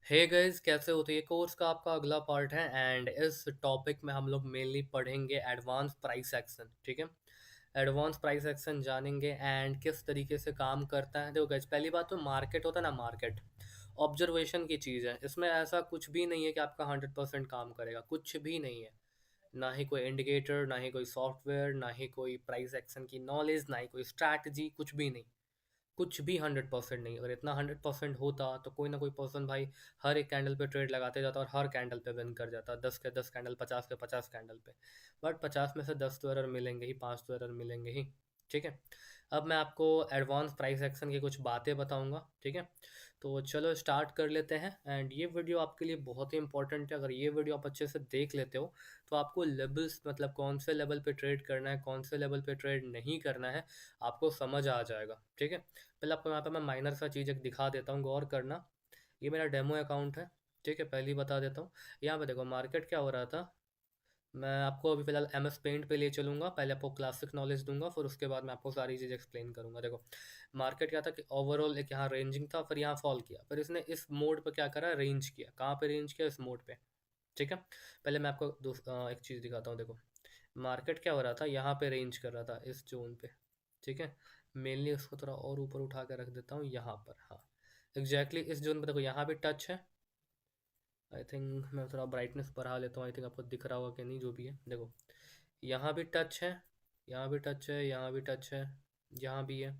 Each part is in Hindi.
हे गाइस, कैसे हो? तो ये कोर्स का आपका अगला पार्ट है एंड इस टॉपिक में हम लोग मेनली पढ़ेंगे एडवांस प्राइस एक्शन। ठीक है, एडवांस प्राइस एक्शन जानेंगे एंड किस तरीके से काम करता है। देखो गाइस, पहली बात तो मार्केट होता है ना, मार्केट ऑब्जर्वेशन की चीज़ है। इसमें ऐसा कुछ भी नहीं है कि आपका 100% काम करेगा, कुछ भी नहीं है। ना ही कोई इंडिकेटर, ना ही कोई सॉफ्टवेयर, ना ही कोई प्राइस एक्शन की नॉलेज, ना ही कोई स्ट्रैटेजी, कुछ भी नहीं। कुछ भी 100% नहीं। अगर इतना 100% होता तो कोई ना कोई पर्सन भाई हर एक कैंडल पे ट्रेड लगाते जाता और हर कैंडल पे विन कर जाता, 10 के 10 कैंडल, 50 के 50 कैंडल पे। बट 50 में से 10 तो एरर मिलेंगे ही, 5 तो एरर मिलेंगे ही। ठीक है, अब मैं आपको एडवांस प्राइस एक्शन की कुछ बातें बताऊंगा। ठीक है, तो चलो स्टार्ट कर लेते हैं। एंड ये वीडियो आपके लिए बहुत ही इंपॉर्टेंट है। अगर ये वीडियो आप अच्छे से देख लेते हो तो आपको लेवल्स, मतलब कौन से लेवल पे ट्रेड करना है, कौन से लेवल पे ट्रेड नहीं करना है, आपको समझ आ जाएगा। ठीक है, पहले आपको यहाँ पे मैं माइनर सा चीज़ एक दिखा देता हूँ, गौर करना। ये मेरा डेमो अकाउंट है। ठीक है, पहले ही बता देता हूँ। यहाँ पे देखो मार्केट क्या हो रहा था। मैं आपको अभी फिलहाल एम एस पेंट पे ले चलूँगा। पहले आपको क्लासिक नॉलेज दूंगा, फिर उसके बाद मैं आपको सारी चीज़ एक्सप्लेन करूँगा। देखो मार्केट क्या था कि ओवरऑल एक यहाँ रेंजिंग था, फिर यहाँ फॉल किया, फिर इसने इस मोड पे क्या करा, रेंज किया। कहाँ पे रेंज किया? इस मोड पे। ठीक है, पहले मैं आपको एक चीज़ दिखाता हूँ। देखो मार्केट क्या हो रहा था, यहाँ पे रेंज कर रहा था इस जोन पे। ठीक है, मेनली उसको थोड़ा और ऊपर उठा के रख देता हूँ यहाँ पर। हाँ, एग्जैक्टली इस जोन पे देखो, यहाँ भी टच है। आई थिंक मैं थोड़ा ब्राइटनेस बढ़ा लेता हूँ। आई थिंक आपको दिख रहा होगा कि नहीं, जो भी है। देखो यहाँ भी टच है, यहाँ भी टच है, यहाँ भी टच है, यहाँ भी है,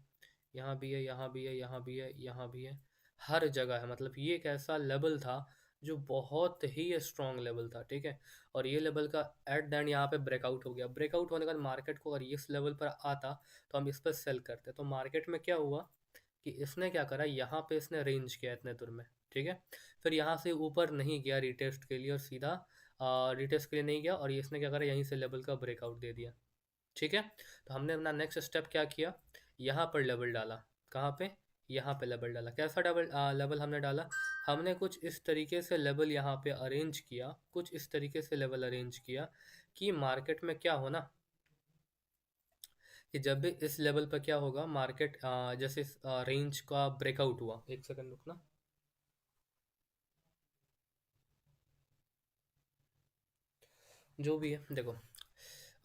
यहाँ भी है, यहाँ भी है, यहाँ भी है, यहाँ भी है। हर जगह है। मतलब ये एक ऐसा लेवल था जो बहुत ही स्ट्रॉन्ग लेवल था। ठीक है, और ये लेवल का एट द एंड यहाँ पे ब्रेकआउट हो गया। ब्रेकआउट होने के बाद मार्केट को अगर इस लेवल पर आता तो हम इस पर सेल करते। तो मार्केट में क्या हुआ कि इसने क्या करा, यहाँ पे इसने रेंज किया इतने दूर में। ठीक है, फिर यहाँ से ऊपर नहीं गया रिटेस्ट के लिए और सीधा रिटेस्ट के लिए नहीं गया, और ये इसने क्या करा, यहीं से लेवल का ब्रेकआउट दे दिया। ठीक है, तो हमने अपना नेक्स्ट स्टेप क्या किया, यहाँ पर लेवल डाला। कहाँ पे? यहाँ पे लेवल डाला। कैसा डबल लेवल हमने डाला? हमने कुछ इस तरीके से लेवल यहाँ पे अरेंज किया, कुछ इस तरीके से लेवल अरेंज किया कि मार्केट में क्या हो ना, कि जब भी इस लेवल पर क्या होगा, मार्केट जैसे रेंज का ब्रेकआउट हुआ। एक सेकंड रुकना। जो भी है, देखो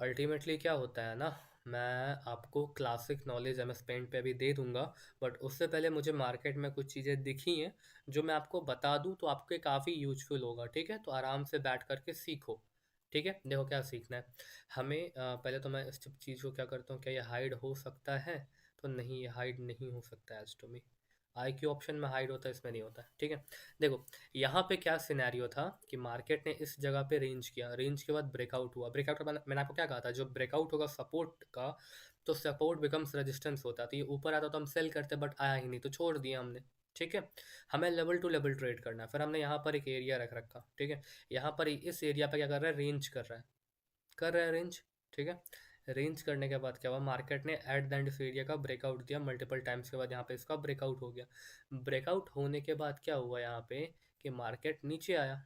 अल्टीमेटली क्या होता है ना, मैं आपको classic knowledge M S paint पे अभी दे दूंगा। बट उससे पहले मुझे मार्केट में कुछ चीज़ें दिखी हैं जो मैं आपको बता दूं तो आपके काफ़ी यूजफुल होगा। ठीक है, तो आराम से बैठ करके सीखो। ठीक है, देखो क्या सीखना है हमें। पहले तो मैं इस चीज़ को क्या करता हूँ, क्या ये हाइड हो सकता है? तो नहीं, ये हाइड नहीं हो सकता है। As to me I Q option में हाइड होता है, इसमें नहीं होता है। ठीक है, देखो यहाँ पे क्या सिनेरियो था कि मार्केट ने इस जगह पे रेंज किया, रेंज के बाद ब्रेकआउट हुआ। ब्रेकआउट के बाद मैंने आपको क्या कहा था, जो ब्रेकआउट होगा सपोर्ट का, तो सपोर्ट बिकम्स रेजिस्टेंस होता है। तो ये ऊपर आता तो हम सेल करते, बट आया ही नहीं तो छोड़ दिया हमने। ठीक है, हमें लेवल टू लेवल ट्रेड करना है। फिर हमने यहाँ पर एक एरिया रख रखा। ठीक है, यहाँ पर इस एरिया पे क्या कर रहा है, रेंज कर रहा है, कर रहा है रेंज। ठीक है, रेंज करने के बाद क्या हुआ, मार्केट ने एट द एंड इस एरिया का ब्रेकआउट दिया मल्टीपल टाइम्स के बाद। यहाँ पे इसका ब्रेकआउट हो गया। ब्रेकआउट होने के बाद क्या हुआ यहाँ पे कि मार्केट नीचे आया।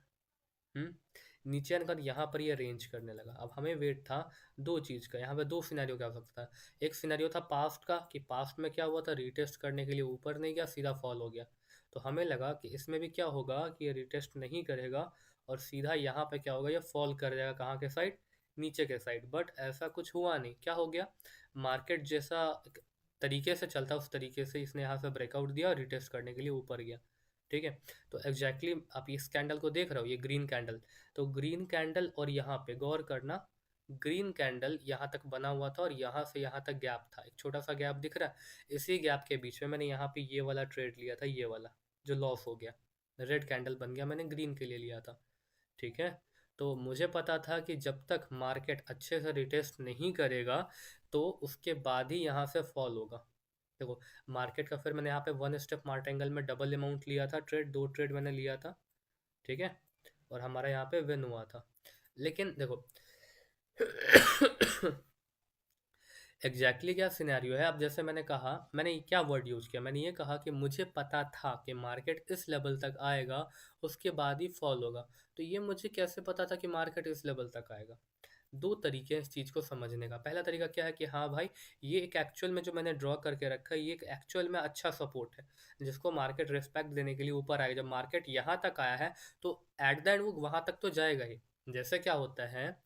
नीचे आने के बाद यहाँ पर ये रेंज करने लगा। अब हमें वेट था दो चीज़ का। यहाँ पे दो सिनेरियो क्या हो सकता है। एक सिनेरियो था पास्ट का, कि पास्ट में क्या हुआ था, रीटेस्ट करने के लिए ऊपर नहीं गया, सीधा फॉल हो गया। तो हमें लगा कि इसमें भी क्या होगा कि ये रीटेस्ट नहीं करेगा और सीधा यहाँ पे क्या होगा, ये फॉल कर जाएगा। कहाँ के साइड? नीचे के साइड। बट ऐसा कुछ हुआ नहीं। क्या हो गया, मार्केट जैसा तरीके से चलता उस तरीके से इसने यहाँ से ब्रेकआउट दिया और रिटेस्ट करने के लिए ऊपर गया। ठीक है, तो एग्जैक्टली आप इस कैंडल को देख रहे हो, ये ग्रीन कैंडल। तो ग्रीन कैंडल और यहाँ पे गौर करना, ग्रीन कैंडल यहाँ तक बना हुआ था और यहाँ से यहाँ तक गैप था, एक छोटा सा गैप दिख रहा है। इसी गैप के बीच में मैंने यहाँ पे ये वाला ट्रेड लिया था, ये वाला जो लॉस हो गया। रेड कैंडल बन गया, मैंने ग्रीन के लिए लिया था। ठीक है, तो मुझे पता था कि जब तक मार्केट अच्छे से रिटेस्ट नहीं करेगा तो उसके बाद ही यहाँ से फॉल होगा। देखो मार्केट का फिर मैंने यहाँ पे वन स्टेप मार्ट एंगल में डबल अमाउंट लिया था ट्रेड, दो ट्रेड मैंने लिया था। ठीक है, और हमारा यहाँ पे विन हुआ था। लेकिन देखो एग्जैक्टली क्या सिनेरियो है। अब जैसे मैंने कहा, मैंने क्या वर्ड यूज़ किया, मैंने ये कहा कि मुझे पता था कि मार्केट इस लेवल तक आएगा, उसके बाद ही फॉल होगा। तो ये मुझे कैसे पता था कि मार्केट इस लेवल तक आएगा? दो तरीके हैं इस चीज़ को समझने का। पहला तरीका क्या है कि हाँ भाई, ये एक एक्चुअल में जो मैंने ड्रॉ करके रखा है, ये एक एक्चुअल में अच्छा सपोर्ट है, जिसको मार्केट रिस्पेक्ट देने के लिए ऊपर आएगा। जब मार्केट यहाँ तक आया है तो एट द एंड वो वहाँ तक तो जाएगा ही। जैसे क्या होता है,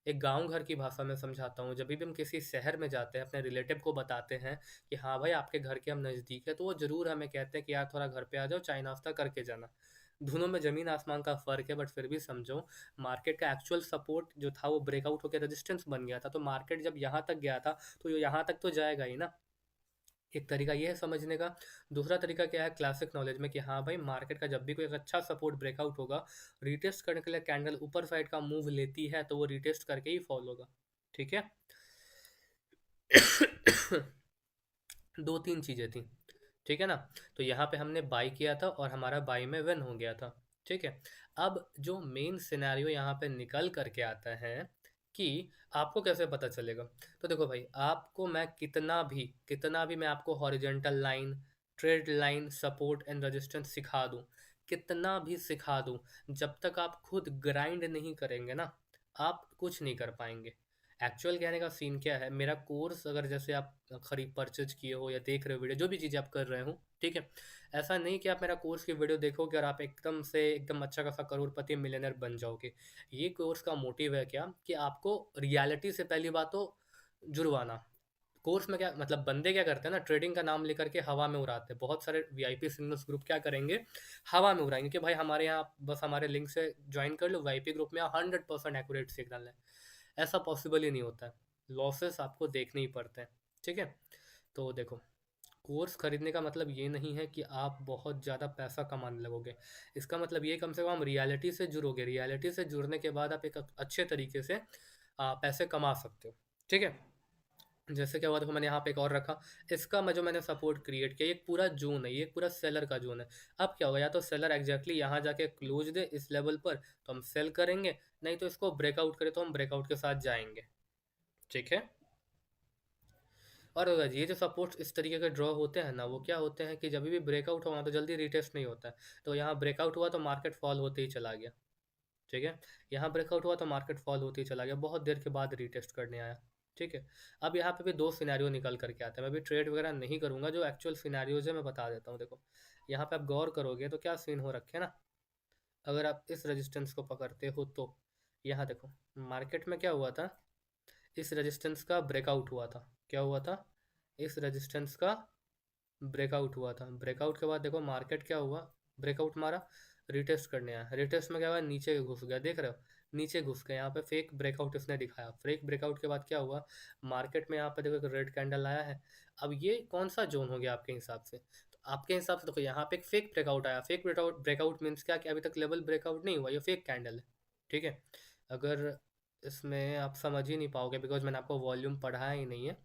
एक गांव घर की भाषा में समझाता हूँ, जब भी हम किसी शहर में जाते हैं, अपने रिलेटिव को बताते हैं कि हाँ भाई आपके घर के हम नज़दीक है, तो वो ज़रूर हमें कहते हैं कि यार थोड़ा घर पे आ जाओ, चाय नाश्ता करके जाना। दोनों में ज़मीन आसमान का फ़र्क है, बट फिर भी समझो, मार्केट का एक्चुअल सपोर्ट जो था वो ब्रेकआउट होकर रेजिस्टेंस बन गया था, तो मार्केट जब यहाँ तक गया था तो ये यहाँ तक तो जाएगा ही ना। एक तरीका ये है समझने का। दूसरा तरीका क्या है क्लासिक नॉलेज में, कि हाँ भाई मार्केट का जब भी कोई एक अच्छा सपोर्ट ब्रेकआउट होगा, रीटेस्ट करने के लिए कैंडल ऊपर साइड का मूव लेती है तो वो रीटेस्ट करके ही फॉल होगा। ठीक है। दो तीन चीज़ें थी, ठीक है ना। तो यहाँ पे हमने बाई किया था और हमारा बाई में विन हो गया था। ठीक है। अब जो मेन सिनेरियो यहाँ पे निकल करके आता है कि आपको कैसे पता चलेगा। तो देखो भाई, आपको मैं कितना भी मैं आपको horizontal line, trade line, support and resistance सिखा दूं, कितना भी सिखा दूं, जब तक आप खुद ग्राइंड नहीं करेंगे ना, आप कुछ नहीं कर पाएंगे। एक्चुअल कहने का सीन क्या है, मेरा कोर्स अगर जैसे आप खरीद परचेज किए हो या देख रहे हो वीडियो, जो भी चीज़ें आप कर रहे हो, ठीक है, ऐसा नहीं कि आप मेरा कोर्स की वीडियो देखोगे और आप एकदम से एकदम अच्छा खासा करोड़पति मिलियनर बन जाओगे। ये कोर्स का मोटिव है क्या, कि आपको रियलिटी से पहली बात तो जुड़वाना। कोर्स में क्या मतलब, बंदे क्या करते हैं ना, ट्रेडिंग का नाम लेकर के हवा में उड़ाते हैं। बहुत सारे वीआईपी सिग्नल्स ग्रुप क्या करेंगे, हवा में उड़ाएंगे कि भाई हमारे यहाँ बस हमारे लिंक से ज्वाइन कर लो, वीआईपी ग्रुप में 100% एक्यूरेट सिग्नल है। ऐसा पॉसिबल ही नहीं होता है। लॉसेस आपको देखने ही पड़ते हैं। ठीक है। तो देखो, कोर्स खरीदने का मतलब ये नहीं है कि आप बहुत ज़्यादा पैसा कमाने लगोगे। इसका मतलब ये कम से कम रियलिटी से जुड़ोगे। रियलिटी से जुड़ने के बाद आप एक अच्छे तरीके से पैसे कमा सकते हो। ठीक है। जैसे क्या हुआ, देखो मैंने यहाँ पे एक और रखा, इसका मैं जो मैंने सपोर्ट क्रिएट किया, ये एक पूरा जोन है, ये एक पूरा सेलर का जोन है। अब क्या होगा, या तो सेलर एग्जैक्टली यहाँ जाके क्लोज दे इस लेवल पर तो हम सेल करेंगे, नहीं तो इसको ब्रेकआउट करे तो हम ब्रेकआउट के साथ जाएंगे। ठीक है। और ये जो सपोर्ट्स इस तरीके के ड्रॉ होते हैं ना, वो क्या होते हैं कि जब भी ब्रेकआउट हुआ तो जल्दी रिटेस्ट नहीं होता है। तो यहाँ ब्रेकआउट हुआ तो मार्केट फॉल होते ही चला गया। ठीक है। यहाँ ब्रेकआउट हुआ तो मार्केट फॉल होते ही चला गया, बहुत देर के बाद रीटेस्ट करने आया। ठीक है। अब यहाँ पे भी दो सिनेरियो निकल करके आते हैं। मैं भी ट्रेड वगैरह नहीं करूंगा, जो एक्चुअल सिनेरियोज है मैं बता देता हूँ। देखो यहाँ पे आप गौर करोगे तो क्या सीन हो रखे है ना, अगर आप इस रेजिस्टेंस को पकड़ते हो तो यहाँ देखो मार्केट में क्या हुआ था, इस रेजिस्टेंस का ब्रेकआउट हुआ था। क्या हुआ था, इस रेजिस्टेंस का ब्रेकआउट हुआ था। ब्रेकआउट के बाद देखो मार्केट क्या हुआ, ब्रेकआउट मारा, रिटेस्ट करने आया। रिटेस्ट में क्या हुआ, नीचे घुस गया, देख रहे हो, नीचे घुस गया। यहाँ पे फेक ब्रेकआउट इसने दिखाया। फेक ब्रेकआउट के बाद क्या हुआ, मार्केट में यहाँ पे देखो एक रेड कैंडल आया है। अब ये कौन सा जोन हो गया आपके हिसाब से, तो आपके हिसाब से देखो यहाँ पे एक फेक ब्रेकआउट आया। फेक ब्रेकआउट, ब्रेकआउट मीन्स क्या, कि अभी तक लेवल ब्रेकआउट नहीं हुआ, ये फेक कैंडल है। ठीक है। अगर इसमें आप समझ ही नहीं पाओगे, बिकॉज मैंने आपको वॉल्यूम पढ़ाया ही नहीं है।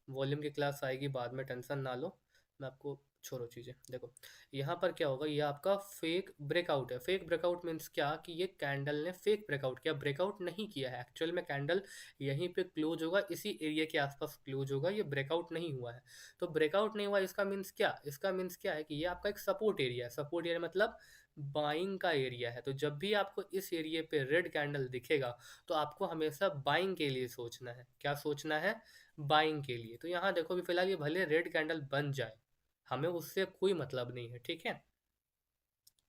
वॉल्यूम की क्लास आएगी बाद में, टेंशन ना लो। मैं आपको, छोड़ो चीज़ें, देखो यहाँ पर क्या होगा, ये आपका फेक ब्रेकआउट है। फेक ब्रेकआउट मीन्स क्या, कि ये कैंडल ने फेक ब्रेकआउट किया, ब्रेकआउट नहीं किया है। एक्चुअल में कैंडल यहीं पे क्लोज होगा, इसी एरिया के आसपास क्लोज होगा, ये ब्रेकआउट नहीं हुआ है। तो ब्रेकआउट नहीं हुआ, इसका मीन्स क्या, इसका मीन्स क्या है कि ये आपका एक सपोर्ट एरिया है। सपोर्ट एरिया मतलब बाइंग का एरिया है। तो जब भी आपको इस एरिया पे रेड कैंडल दिखेगा तो आपको हमेशा बाइंग के लिए सोचना है। क्या सोचना है, बाइंग के लिए। तो यहाँ देखो भी फिलहाल ये भले रेड कैंडल बन जाए, हमें उससे कोई मतलब नहीं है। ठीक है।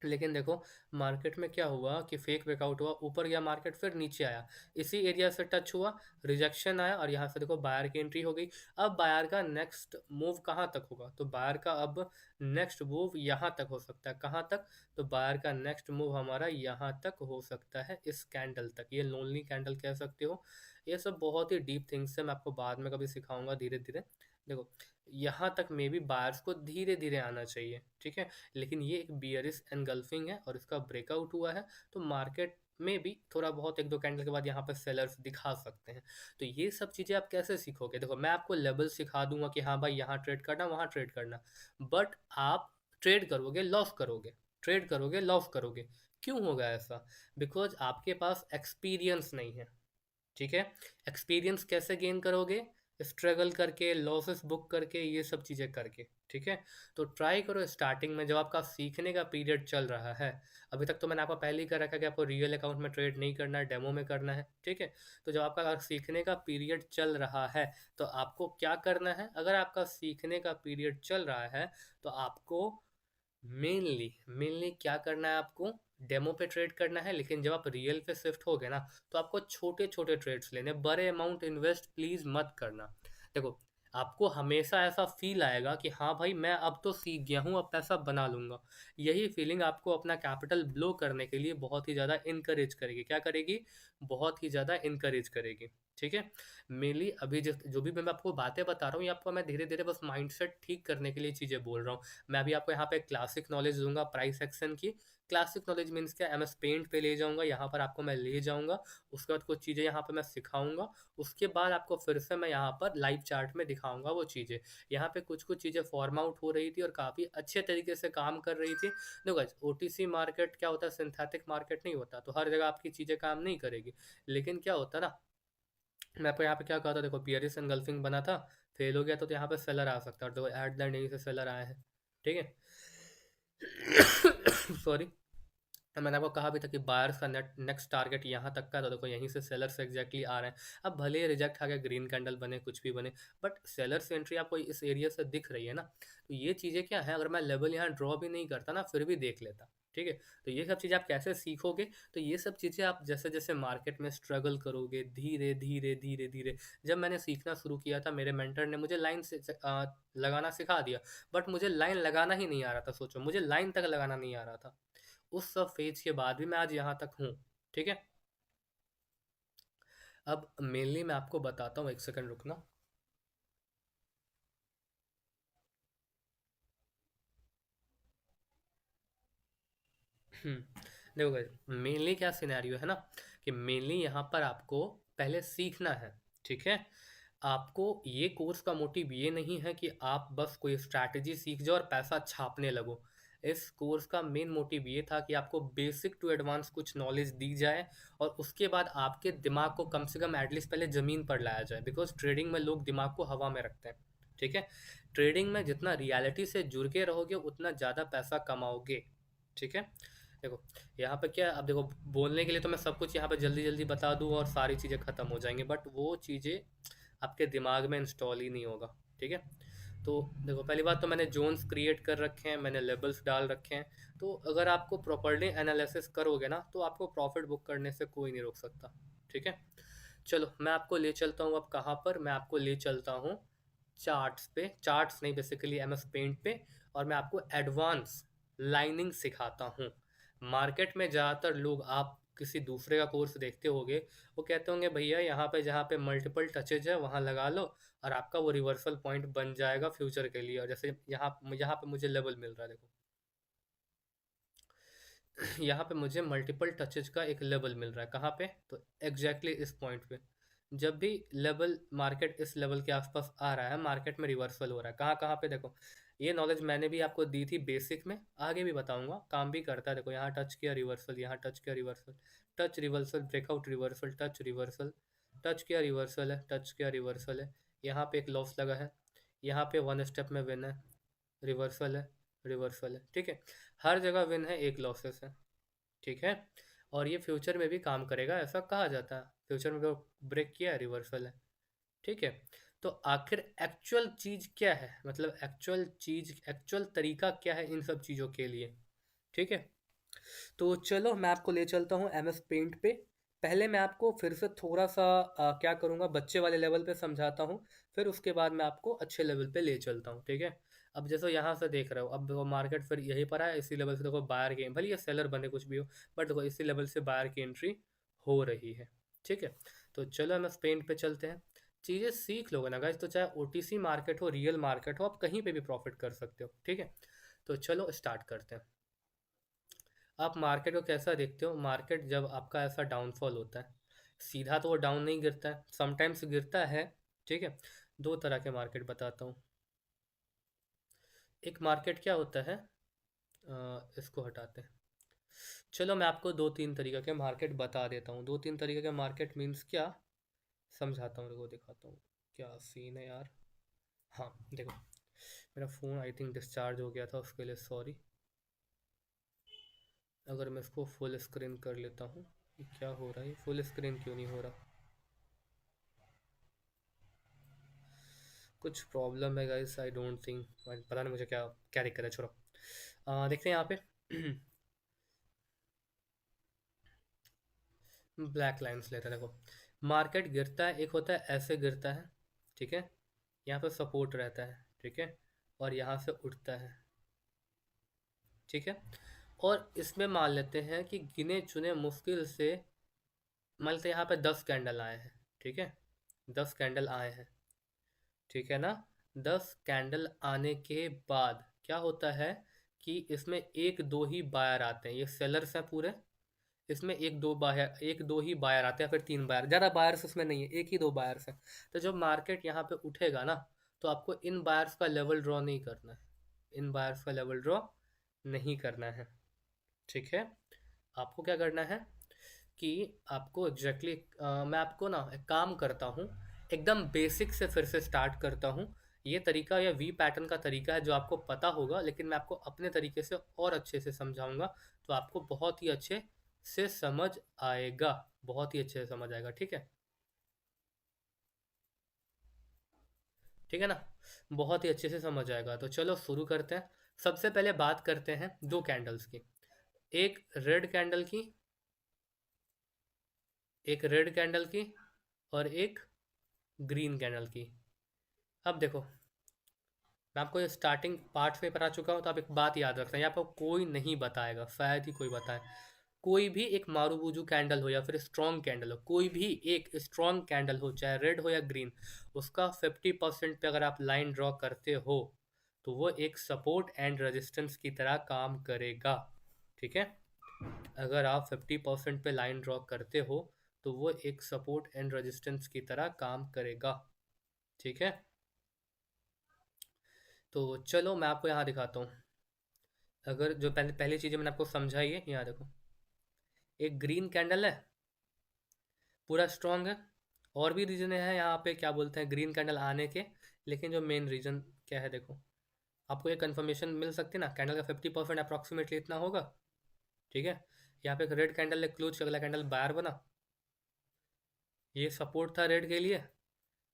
लेकिन देखो मार्केट में क्या हुआ, कि फेक ब्रेकआउट हुआ, ऊपर गया मार्केट, फिर नीचे आया, इसी एरिया से टच हुआ, रिजेक्शन आया, और यहाँ से देखो बायर की एंट्री हो गई। अब बायर का नेक्स्ट मूव कहाँ तक होगा, तो बायर का अब नेक्स्ट मूव यहाँ तक हो सकता है। कहाँ तक, तो बायर का नेक्स्ट मूव हमारा यहाँ तक हो सकता है, इस कैंडल तक। ये लोनली कैंडल कह सकते हो। ये सब बहुत ही डीप थिंग्स है, मैं आपको बाद में कभी सिखाऊंगा धीरे धीरे। देखो यहाँ तक मे बी बायर्स को धीरे धीरे आना चाहिए। ठीक है। लेकिन ये एक बियरिश एनगल्फिंग है और इसका ब्रेकआउट हुआ है, तो मार्केट में भी थोड़ा बहुत एक दो कैंडल के बाद यहाँ पर सेलर्स दिखा सकते हैं। तो ये सब चीज़ें आप कैसे सीखोगे, देखो मैं आपको लेवल सिखा दूंगा कि हाँ भाई यहाँ ट्रेड करना, वहाँ ट्रेड करना, बट आप ट्रेड करोगे लॉस करोगे, ट्रेड करोगे लॉस करोगे। क्यों होगा ऐसा, बिकॉज आपके पास एक्सपीरियंस नहीं है। ठीक है। एक्सपीरियंस कैसे गेन करोगे, स्ट्रगल करके, लॉसेस बुक करके, ये सब चीज़ें करके, ठीक है। तो ट्राई करो स्टार्टिंग में जब आपका सीखने का पीरियड चल रहा है। अभी तक तो मैंने आपको पहले ही कर रखा है कि आपको रियल अकाउंट में ट्रेड नहीं करना है, डेमो में करना है, ठीक है। तो जब आपका अगर सीखने का पीरियड चल रहा है तो आपको क्या करना है, अगर आपका सीखने का पीरियड चल रहा है तो आपको मेनली मेनली क्या करना है, आपको डेमो पे ट्रेड करना है। लेकिन जब आप रियल पे शिफ्ट हो गए ना, तो आपको छोटे छोटे ट्रेड्स लेने, बड़े अमाउंट इन्वेस्ट प्लीज मत करना। देखो, आपको हमेशा ऐसा फील आएगा कि हाँ भाई मैं अब तो सीख गया हूँ, अब पैसा बना लूंगा। यही फीलिंग आपको अपना कैपिटल ब्लो करने के लिए बहुत ही ज़्यादा इनकरेज करेगी। क्या करेगी? बहुत ही ज़्यादा इनकरेज करेगी, ठीक है। मेनली अभी जो भी मैं आपको बातें बता रहा हूँ, ये आपको मैं धीरे धीरे बस माइंडसेट ठीक करने के लिए चीज़ें बोल रहा हूँ। मैं अभी आपको यहाँ पे क्लासिक नॉलेज दूंगा प्राइस एक्शन की। क्लासिक नॉलेज मीन्स क्या, एमएस पेंट पे ले जाऊंगा, यहाँ पर आपको मैं ले जाऊंगा। उसके बाद कुछ चीज़ें यहाँ पे मैं सिखाऊंगा। उसके बाद आपको फिर से मैं यहाँ पर लाइव चार्ट में दिखाऊंगा वो चीज़ें। यहाँ पे कुछ कुछ चीज़ें फॉर्म आउट हो रही थी और काफ़ी अच्छे तरीके से काम कर रही थी। देखो गाइस, ओटीसी मार्केट क्या होता है, सिंथेटिक मार्केट नहीं होता, तो हर जगह आपकी चीज़ें काम नहीं करेगी। लेकिन क्या होता है ना, मैं आपको यहाँ पे क्या कहा था, देखो पियरिस एनगल्फिंग बना था, फेल हो गया, तो यहाँ पे सेलर आ सकता है। तो एट द यहीं से सेलर आए हैं, ठीक है। सॉरी। मैंने आपको कहा भी था कि बायर्स का नेक्स्ट टारगेट यहाँ तक का, तो देखो यहीं से सेलर्स एग्जैक्टली आ रहे हैं। अब भले ही रिजेक्ट आ गया, ग्रीन कैंडल बने, कुछ भी बने, बट सेलर्स एंट्री आपको इस एरिया से दिख रही है ना। तो ये चीज़ें क्या है, अगर मैं लेवल यहाँ ड्रॉ भी नहीं करता ना, फिर भी देख लेता, ठीक है। तो ये सब चीज़ें आप कैसे सीखोगे, तो ये सब चीज़ें आप जैसे जैसे मार्केट में स्ट्रगल करोगे, धीरे धीरे धीरे धीरे। जब मैंने सीखना शुरू किया था, मेरे मेंटर ने मुझे लाइन से लगाना सिखा दिया, बट मुझे लाइन लगाना ही नहीं आ रहा था। सोचो, मुझे लाइन तक लगाना नहीं आ रहा था। उस सब फेज के बाद भी मैं आज यहाँ तक हूँ, ठीक है। अब मेनली मैं आपको बताता हूँ, एक सेकंड रुकना। देखो गाइस, मेनली क्या सिनेरियो है ना, कि मेनली यहाँ पर आपको पहले सीखना है, ठीक है। आपको ये कोर्स का मोटिव ये नहीं है कि आप बस कोई स्ट्रैटेजी सीख जाओ और पैसा छापने लगो। इस कोर्स का मेन मोटिव ये था कि आपको बेसिक टू एडवांस कुछ नॉलेज दी जाए, और उसके बाद आपके दिमाग को कम से कम एटलीस्ट पहले ज़मीन पर लाया जाए। बिकॉज ट्रेडिंग में लोग दिमाग को हवा में रखते हैं, ठीक है। ट्रेडिंग में जितना रियलिटी से जुड़ के रहोगे उतना ज़्यादा पैसा कमाओगे, ठीक है। देखो, यहाँ पे क्या, अब देखो, बोलने के लिए तो मैं सब कुछ यहाँ पे जल्दी जल्दी बता दूँ और सारी चीज़ें ख़त्म हो जाएंगी, बट वो चीज़ें आपके दिमाग में इंस्टॉल ही नहीं होगा, ठीक है। तो देखो, पहली बात तो मैंने जोन्स क्रिएट कर रखे हैं, मैंने लेबल्स डाल रखे हैं। तो अगर आपको प्रॉपर्ली एनालिसिस करोगे ना, तो आपको प्रॉफिट बुक करने से कोई नहीं रोक सकता, ठीक है। चलो मैं आपको ले चलता हूँ, अब कहाँ पर मैं आपको ले चलता हूँ, चार्ट्स पे, चार्ट्स नहीं बेसिकली एमएस पेंट पे। और मैं आपको एडवांस लाइनिंग सिखाता हूँ। मार्केट में ज़्यादातर लोग, आप किसी दूसरे का कोर्स देखते होंगे, वो कहते होंगे भैया यहाँ पे जहाँ पे मल्टीपल टचेज है वहाँ लगा लो, और आपका वो रिवर्सल पॉइंट बन जाएगा फ्यूचर के लिए। और जैसे यहाँ यहाँ पे मुझे लेवल मिल रहा है, देखो यहाँ पे मुझे मल्टीपल टचेज का एक लेवल मिल रहा है। कहाँ पे? तो एग्जैक्टली इस पॉइंट पे। जब भी लेवल मार्केट इस लेवल के आसपास आ रहा है, मार्केट में रिवर्सल हो रहा है। कहाँ कहाँ पे? देखो, ये नॉलेज मैंने भी आपको दी थी बेसिक में, आगे भी बताऊंगा, काम भी करता है। देखो, यहाँ टच किया रिवर्सल, यहाँ टच किया reversal, touch reversal, breakout reversal, touch reversal, touch किया रिवर्सल है, टच किया रिवर्सल है। यहाँ पे एक लॉस लगा है, यहाँ पे वन स्टेप में विन है, रिवर्सल है, रिवर्सल है, ठीक है। हर जगह विन है, एक लॉसेस है, ठीक है। और ये फ्यूचर में भी काम करेगा, ऐसा कहा जाता है। फ्यूचर में ब्रेक किया, रिवर्सल है, ठीक है। तो आखिर एक्चुअल चीज क्या है, मतलब एक्चुअल चीज, एक्चुअल तरीका क्या है इन सब चीजों के लिए, ठीक है। तो चलो मैं आपको ले चलता हूँ एमएस पेंट पे। पहले मैं आपको फिर से थोड़ा सा क्या करूँगा, बच्चे वाले लेवल पे समझाता हूँ। फिर उसके बाद मैं आपको अच्छे लेवल पे ले चलता हूँ, ठीक है। अब जैसे यहाँ से देख रहे हो, अब देखो मार्केट फिर यहीं पर आया, इसी लेवल से देखो बायर की, भले ये सेलर बने कुछ भी हो, बट देखो इसी लेवल से बायर की एंट्री हो रही है, ठीक है। तो चलो एमएस पेंट पे चलते हैं। चीज़ें सीख लोगे ना गाइस, तो चाहे ओटीसी मार्केट हो, रियल मार्केट हो, आप कहीं पे भी प्रॉफिट कर सकते हो, ठीक है। तो चलो स्टार्ट करते हैं। आप मार्केट को कैसा देखते हो? मार्केट जब आपका ऐसा डाउनफॉल होता है, सीधा तो वो डाउन नहीं गिरता है, समटाइम्स गिरता है, ठीक है। दो तरह के मार्केट बताता हूँ। एक मार्केट क्या होता है, इसको हटाते हैं। चलो मैं आपको दो तीन तरीके के मार्केट बता देता हूँ। दो तीन तरीके के मार्केट मीन्स क्या, समझाता हूँ, देखो दिखाता हूँ क्या सीन है यार। हाँ देखो, मेरा फ़ोन आई थिंक डिस्चार्ज हो गया था, उसके लिए सॉरी। अगर मैं इसको फुल स्क्रीन कर लेता हूँ, ये क्या हो रहा है, ये फुल स्क्रीन क्यों नहीं हो रहा। कुछ प्रॉब्लम है गाइस, आई डोंट थिंक, पता नहीं मुझे क्या क्या दिक्कत है, छोड़ो। देखते हैं यहाँ पे। ब्लैक लाइंस लेते हैं, देखो। मार्केट गिरता है, एक होता है ऐसे गिरता है, ठीक है, यहाँ पे सपोर्ट रहता है, ठीक है, और यहाँ से उठता है, ठीक है। और इसमें मान लेते हैं कि गिने चुने मुश्किल से, मान लेते हैं यहाँ पे 10 कैंडल आए हैं, ठीक है, 10 कैंडल आए हैं, ठीक है ना। 10 कैंडल आने के बाद क्या होता है कि इसमें एक दो ही बायर आते हैं, ये सेलर्स हैं पूरे, इसमें एक दो ही बायर आते हैं, फिर 3 बायर, ज़्यादा बायर्स इसमें नहीं है, एक ही दो बायर्स हैं। तो जब मार्केट यहाँ पे उठेगा ना, तो आपको इन बायर्स का लेवल ड्रॉ नहीं करना है, इन बायर्स का लेवल ड्रॉ नहीं करना है, ठीक है। आपको क्या करना है कि आपको एग्जैक्टली मैं आपको ना एक काम करता हूँ, एकदम बेसिक से फिर से स्टार्ट करता हूँ। ये तरीका या वी पैटर्न का तरीका है जो आपको पता होगा, लेकिन मैं आपको अपने तरीके से और अच्छे से समझाऊंगा, तो आपको बहुत ही अच्छे से समझ आएगा, बहुत ही अच्छे से समझ आएगा, ठीक है। ठीक है ना, बहुत ही अच्छे से समझ आएगा। तो चलो शुरू करते हैं। सबसे पहले बात करते हैं दो कैंडल्स की, एक रेड कैंडल की, एक रेड कैंडल की और एक ग्रीन कैंडल की। अब देखो, मैं आपको ये स्टार्टिंग पार्ट्स में बता चुका हूँ, तो आप एक बात याद रखना, यहाँ पर कोई नहीं बताएगा, शायद ही कोई बताए। कोई भी एक मारूबुजू कैंडल हो या फिर स्ट्रॉन्ग कैंडल हो, कोई भी एक स्ट्रॉन्ग कैंडल हो, चाहे रेड हो या ग्रीन, उसका 50% पे अगर आप लाइन ड्रॉ करते हो, तो वो एक सपोर्ट एंड रेजिस्टेंस की तरह काम करेगा, ठीक है। अगर आप 50% पे लाइन ड्रॉ करते हो, तो वो एक सपोर्ट एंड रेजिस्टेंस की तरह काम करेगा, ठीक है। तो चलो मैं आपको यहाँ दिखाता हूँ। अगर जो पहले पहली चीज़ें मैंने आपको समझाई है, यहाँ देखो, एक ग्रीन कैंडल है, पूरा स्ट्रॉन्ग है। और भी रीजन है यहाँ पे, क्या बोलते हैं, ग्रीन कैंडल आने के, लेकिन जो मेन रीजन क्या है, देखो, आपको एक कंफर्मेशन मिल सकती है ना, कैंडल का 50% अप्रॉक्सीमेटली इतना होगा, ठीक है। यहाँ पे एक रेड कैंडल ने क्लोज किया, अगला कैंडल बायर बना, ये सपोर्ट था रेड के लिए,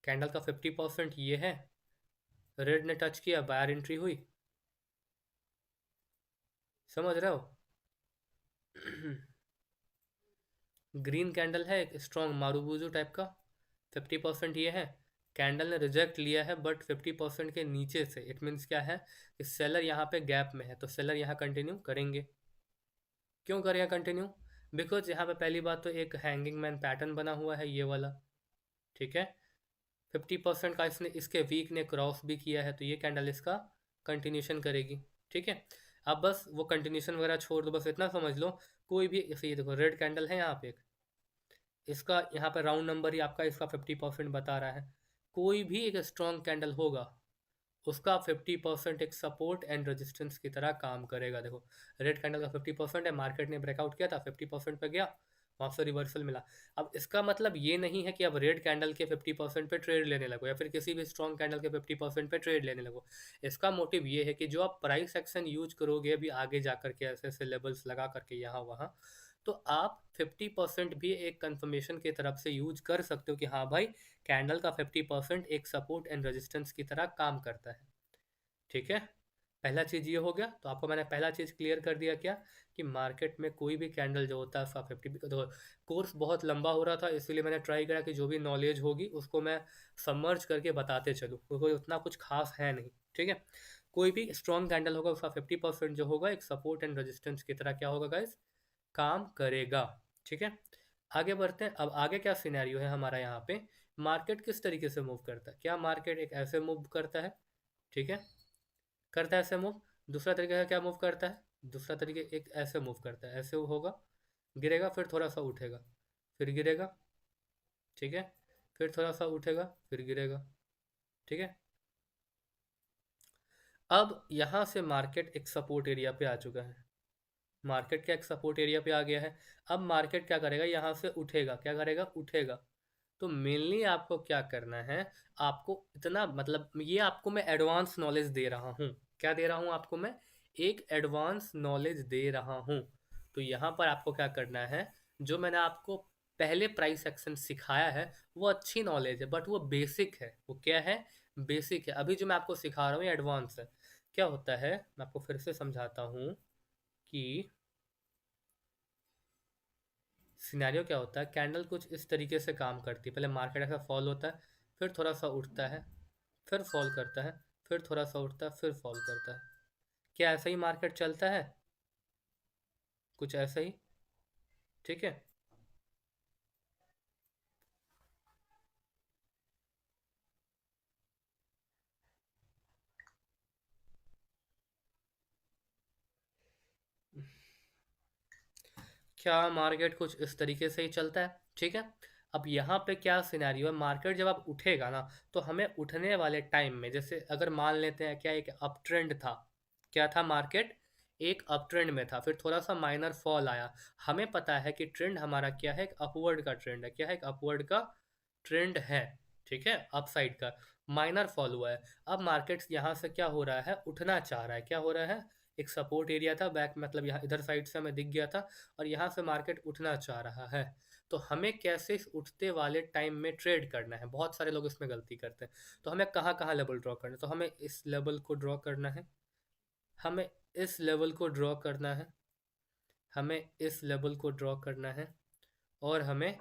कैंडल का 50% ये है, रेड ने टच किया, बायर एंट्री हुई, समझ रहे हो। ग्रीन कैंडल है एक स्ट्रॉन्ग मारूबुजू टाइप का, 50% ये है, कैंडल ने रिजेक्ट लिया है बट 50% के नीचे से, इट मीन्स क्या है कि सेलर यहाँ पे गैप में है, तो सेलर यहाँ कंटिन्यू करेंगे। क्यों करेंगे कंटिन्यू, बिकॉज यहाँ पे पहली बात तो एक हैंगिंग मैन पैटर्न बना हुआ है, ये वाला, ठीक है। 50% का इसने, इसके वीक ने क्रॉस भी किया है, तो ये कैंडल इसका कंटिन्यूशन करेगी, ठीक है। अब बस वो कंटिन्यूशन वगैरह छोड़ दो, बस इतना समझ लो, कोई भी, इसे ये देखो रेड कैंडल है यहाँ पे एक, इसका यहाँ पे राउंड नंबर ही आपका इसका 50% बता रहा है। कोई भी एक स्ट्रॉन्ग कैंडल होगा, उसका 50% एक सपोर्ट एंड रेजिस्टेंस की तरह काम करेगा। देखो, रेड कैंडल का 50% है, मार्केट ने ब्रेकआउट किया था, 50% पे गया, वहाँ से रिवर्सल मिला। अब इसका मतलब ये नहीं है कि अब रेड कैंडल के 50% पे ट्रेड लेने लगो, या फिर किसी भी स्ट्रॉन्ग कैंडल के 50% पे ट्रेड लेने लगो। इसका मोटिव ये है कि जो आप प्राइस एक्शन यूज करोगे अभी आगे जा करके, ऐसे ऐसे लेवल्स लगा करके यहाँ वहाँ, तो आप 50% भी एक कंफर्मेशन की तरफ से यूज कर सकते हो कि हाँ भाई, कैंडल का 50% एक सपोर्ट एंड रेजिस्टेंस की तरह काम करता है, ठीक है। पहला चीज़ ये हो गया, तो आपको मैंने पहला चीज़ क्लियर कर दिया क्या, कि मार्केट में कोई भी कैंडल जो होता है उसका 50, तो कोर्स बहुत लंबा हो रहा था, इसलिए मैंने ट्राई करा कि जो भी नॉलेज होगी उसको मैं समर्ज करके बताते चलूँ, क्योंकि उतना कुछ खास है नहीं, ठीक है। कोई भी स्ट्रॉन्ग कैंडल होगा, उसका 50% जो होगा एक सपोर्ट एंड रेजिस्टेंस की तरह क्या होगा गाइस, काम करेगा, ठीक है। आगे बढ़ते हैं। अब आगे क्या सिनेरियो है हमारा, यहाँ पे मार्केट किस तरीके से मूव करता है, क्या मार्केट एक ऐसे मूव करता है, ठीक है, करता है ऐसे मूव। दूसरा तरीका है क्या मूव करता है, दूसरा तरीके एक ऐसे मूव करता है, ऐसे होगा, गिरेगा, फिर थोड़ा सा उठेगा, फिर गिरेगा, ठीक है, फिर थोड़ा सा उठेगा, फिर गिरेगा, ठीक है। अब यहाँ से मार्केट एक सपोर्ट एरिया पे आ चुका है, मार्केट क्या एक सपोर्ट एरिया पे आ गया है। अब मार्केट क्या करेगा, यहाँ से उठेगा, क्या करेगा, उठेगा, तो मेनली आपको क्या करना है, आपको इतना मतलब ये आपको मैं एडवांस नॉलेज दे रहा हूँ। क्या दे रहा हूँ आपको मैं? एक एडवांस नॉलेज दे रहा हूँ। तो यहाँ पर आपको क्या करना है, जो मैंने आपको पहले प्राइस एक्शन सिखाया है वो अच्छी नॉलेज है, बट वो बेसिक है। वो क्या है? बेसिक है। अभी जो मैं आपको सिखा रहा हूँ एडवांस है। क्या होता है, मैं आपको फिर से समझाता हूँ कि सिनेरियो क्या होता है। कैंडल कुछ इस तरीके से काम करती है, पहले मार्केट ऐसा फॉल होता है, फिर थोड़ा सा उठता है, फिर फॉल करता है, फिर थोड़ा सा उठता है, फिर फॉल करता है। क्या ऐसा ही मार्केट चलता है? कुछ ऐसा ही। ठीक है। क्या मार्केट कुछ इस तरीके से ही चलता है? ठीक है। अब यहाँ पे क्या सिनेरियो है, मार्केट जब आप उठेगा ना, तो हमें उठने वाले टाइम में, जैसे अगर मान लेते हैं क्या एक अप ट्रेंड था। क्या था? मार्केट एक अप ट्रेंड में था, फिर थोड़ा सा माइनर फॉल आया। हमें पता है कि ट्रेंड हमारा क्या है, एक अपवर्ड का ट्रेंड है। क्या है? एक अपवर्ड का ट्रेंड है। ठीक है, अपसाइड का। माइनर फॉल हुआ है। अब मार्केट यहाँ से क्या हो रहा है, उठना चाह रहा है। क्या हो रहा है? एक सपोर्ट एरिया था बैक, मतलब यहाँ इधर साइड से हमें दिख गया था, और यहाँ से मार्केट उठना चाह रहा है। तो हमें कैसे इस उठते वाले टाइम में ट्रेड करना है? बहुत सारे लोग इसमें गलती करते हैं। तो हमें कहाँ कहाँ लेवल ड्रॉ करना है? तो हमें इस लेवल को ड्रॉ करना है, हमें इस लेवल को ड्रॉ करना है, हमें इस लेवल को ड्रॉ करना है, और हमें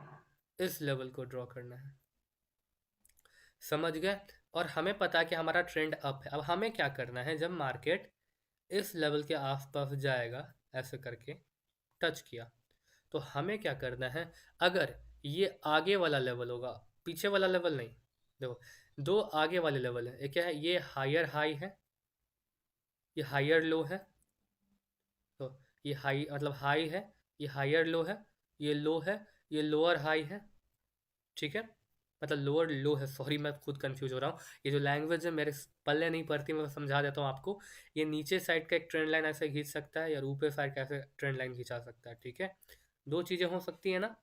इस लेवल को ड्रॉ करना है। समझ गए? और हमें पता है कि हमारा ट्रेंड अप है। अब हमें क्या करना है, जब मार्केट इस लेवल के आसपास जाएगा, ऐसे करके टच किया, तो हमें क्या करना है, अगर ये आगे वाला लेवल होगा, पीछे वाला लेवल नहीं, देखो दो आगे वाले लेवल है। एक क्या है, ये हायर हाई है, ये हायर लो है। तो ये हाई मतलब हाई है, ये हायर लो है, ये लो है, ये लोअर हाई है। ठीक है, मतलब लोअर लो है, सॉरी मैं खुद कंफ्यूज हो रहा हूँ। ये जो लैंग्वेज है मेरे पल्ले नहीं पड़ती, मैं समझा देता हूँ आपको। ये नीचे साइड का एक ट्रेंड लाइन ऐसे खींच सकता है, या ऊपर साइड का ऐसे ट्रेंड लाइन खींचा सकता है। ठीक है, दो चीज़ें हो सकती है ना।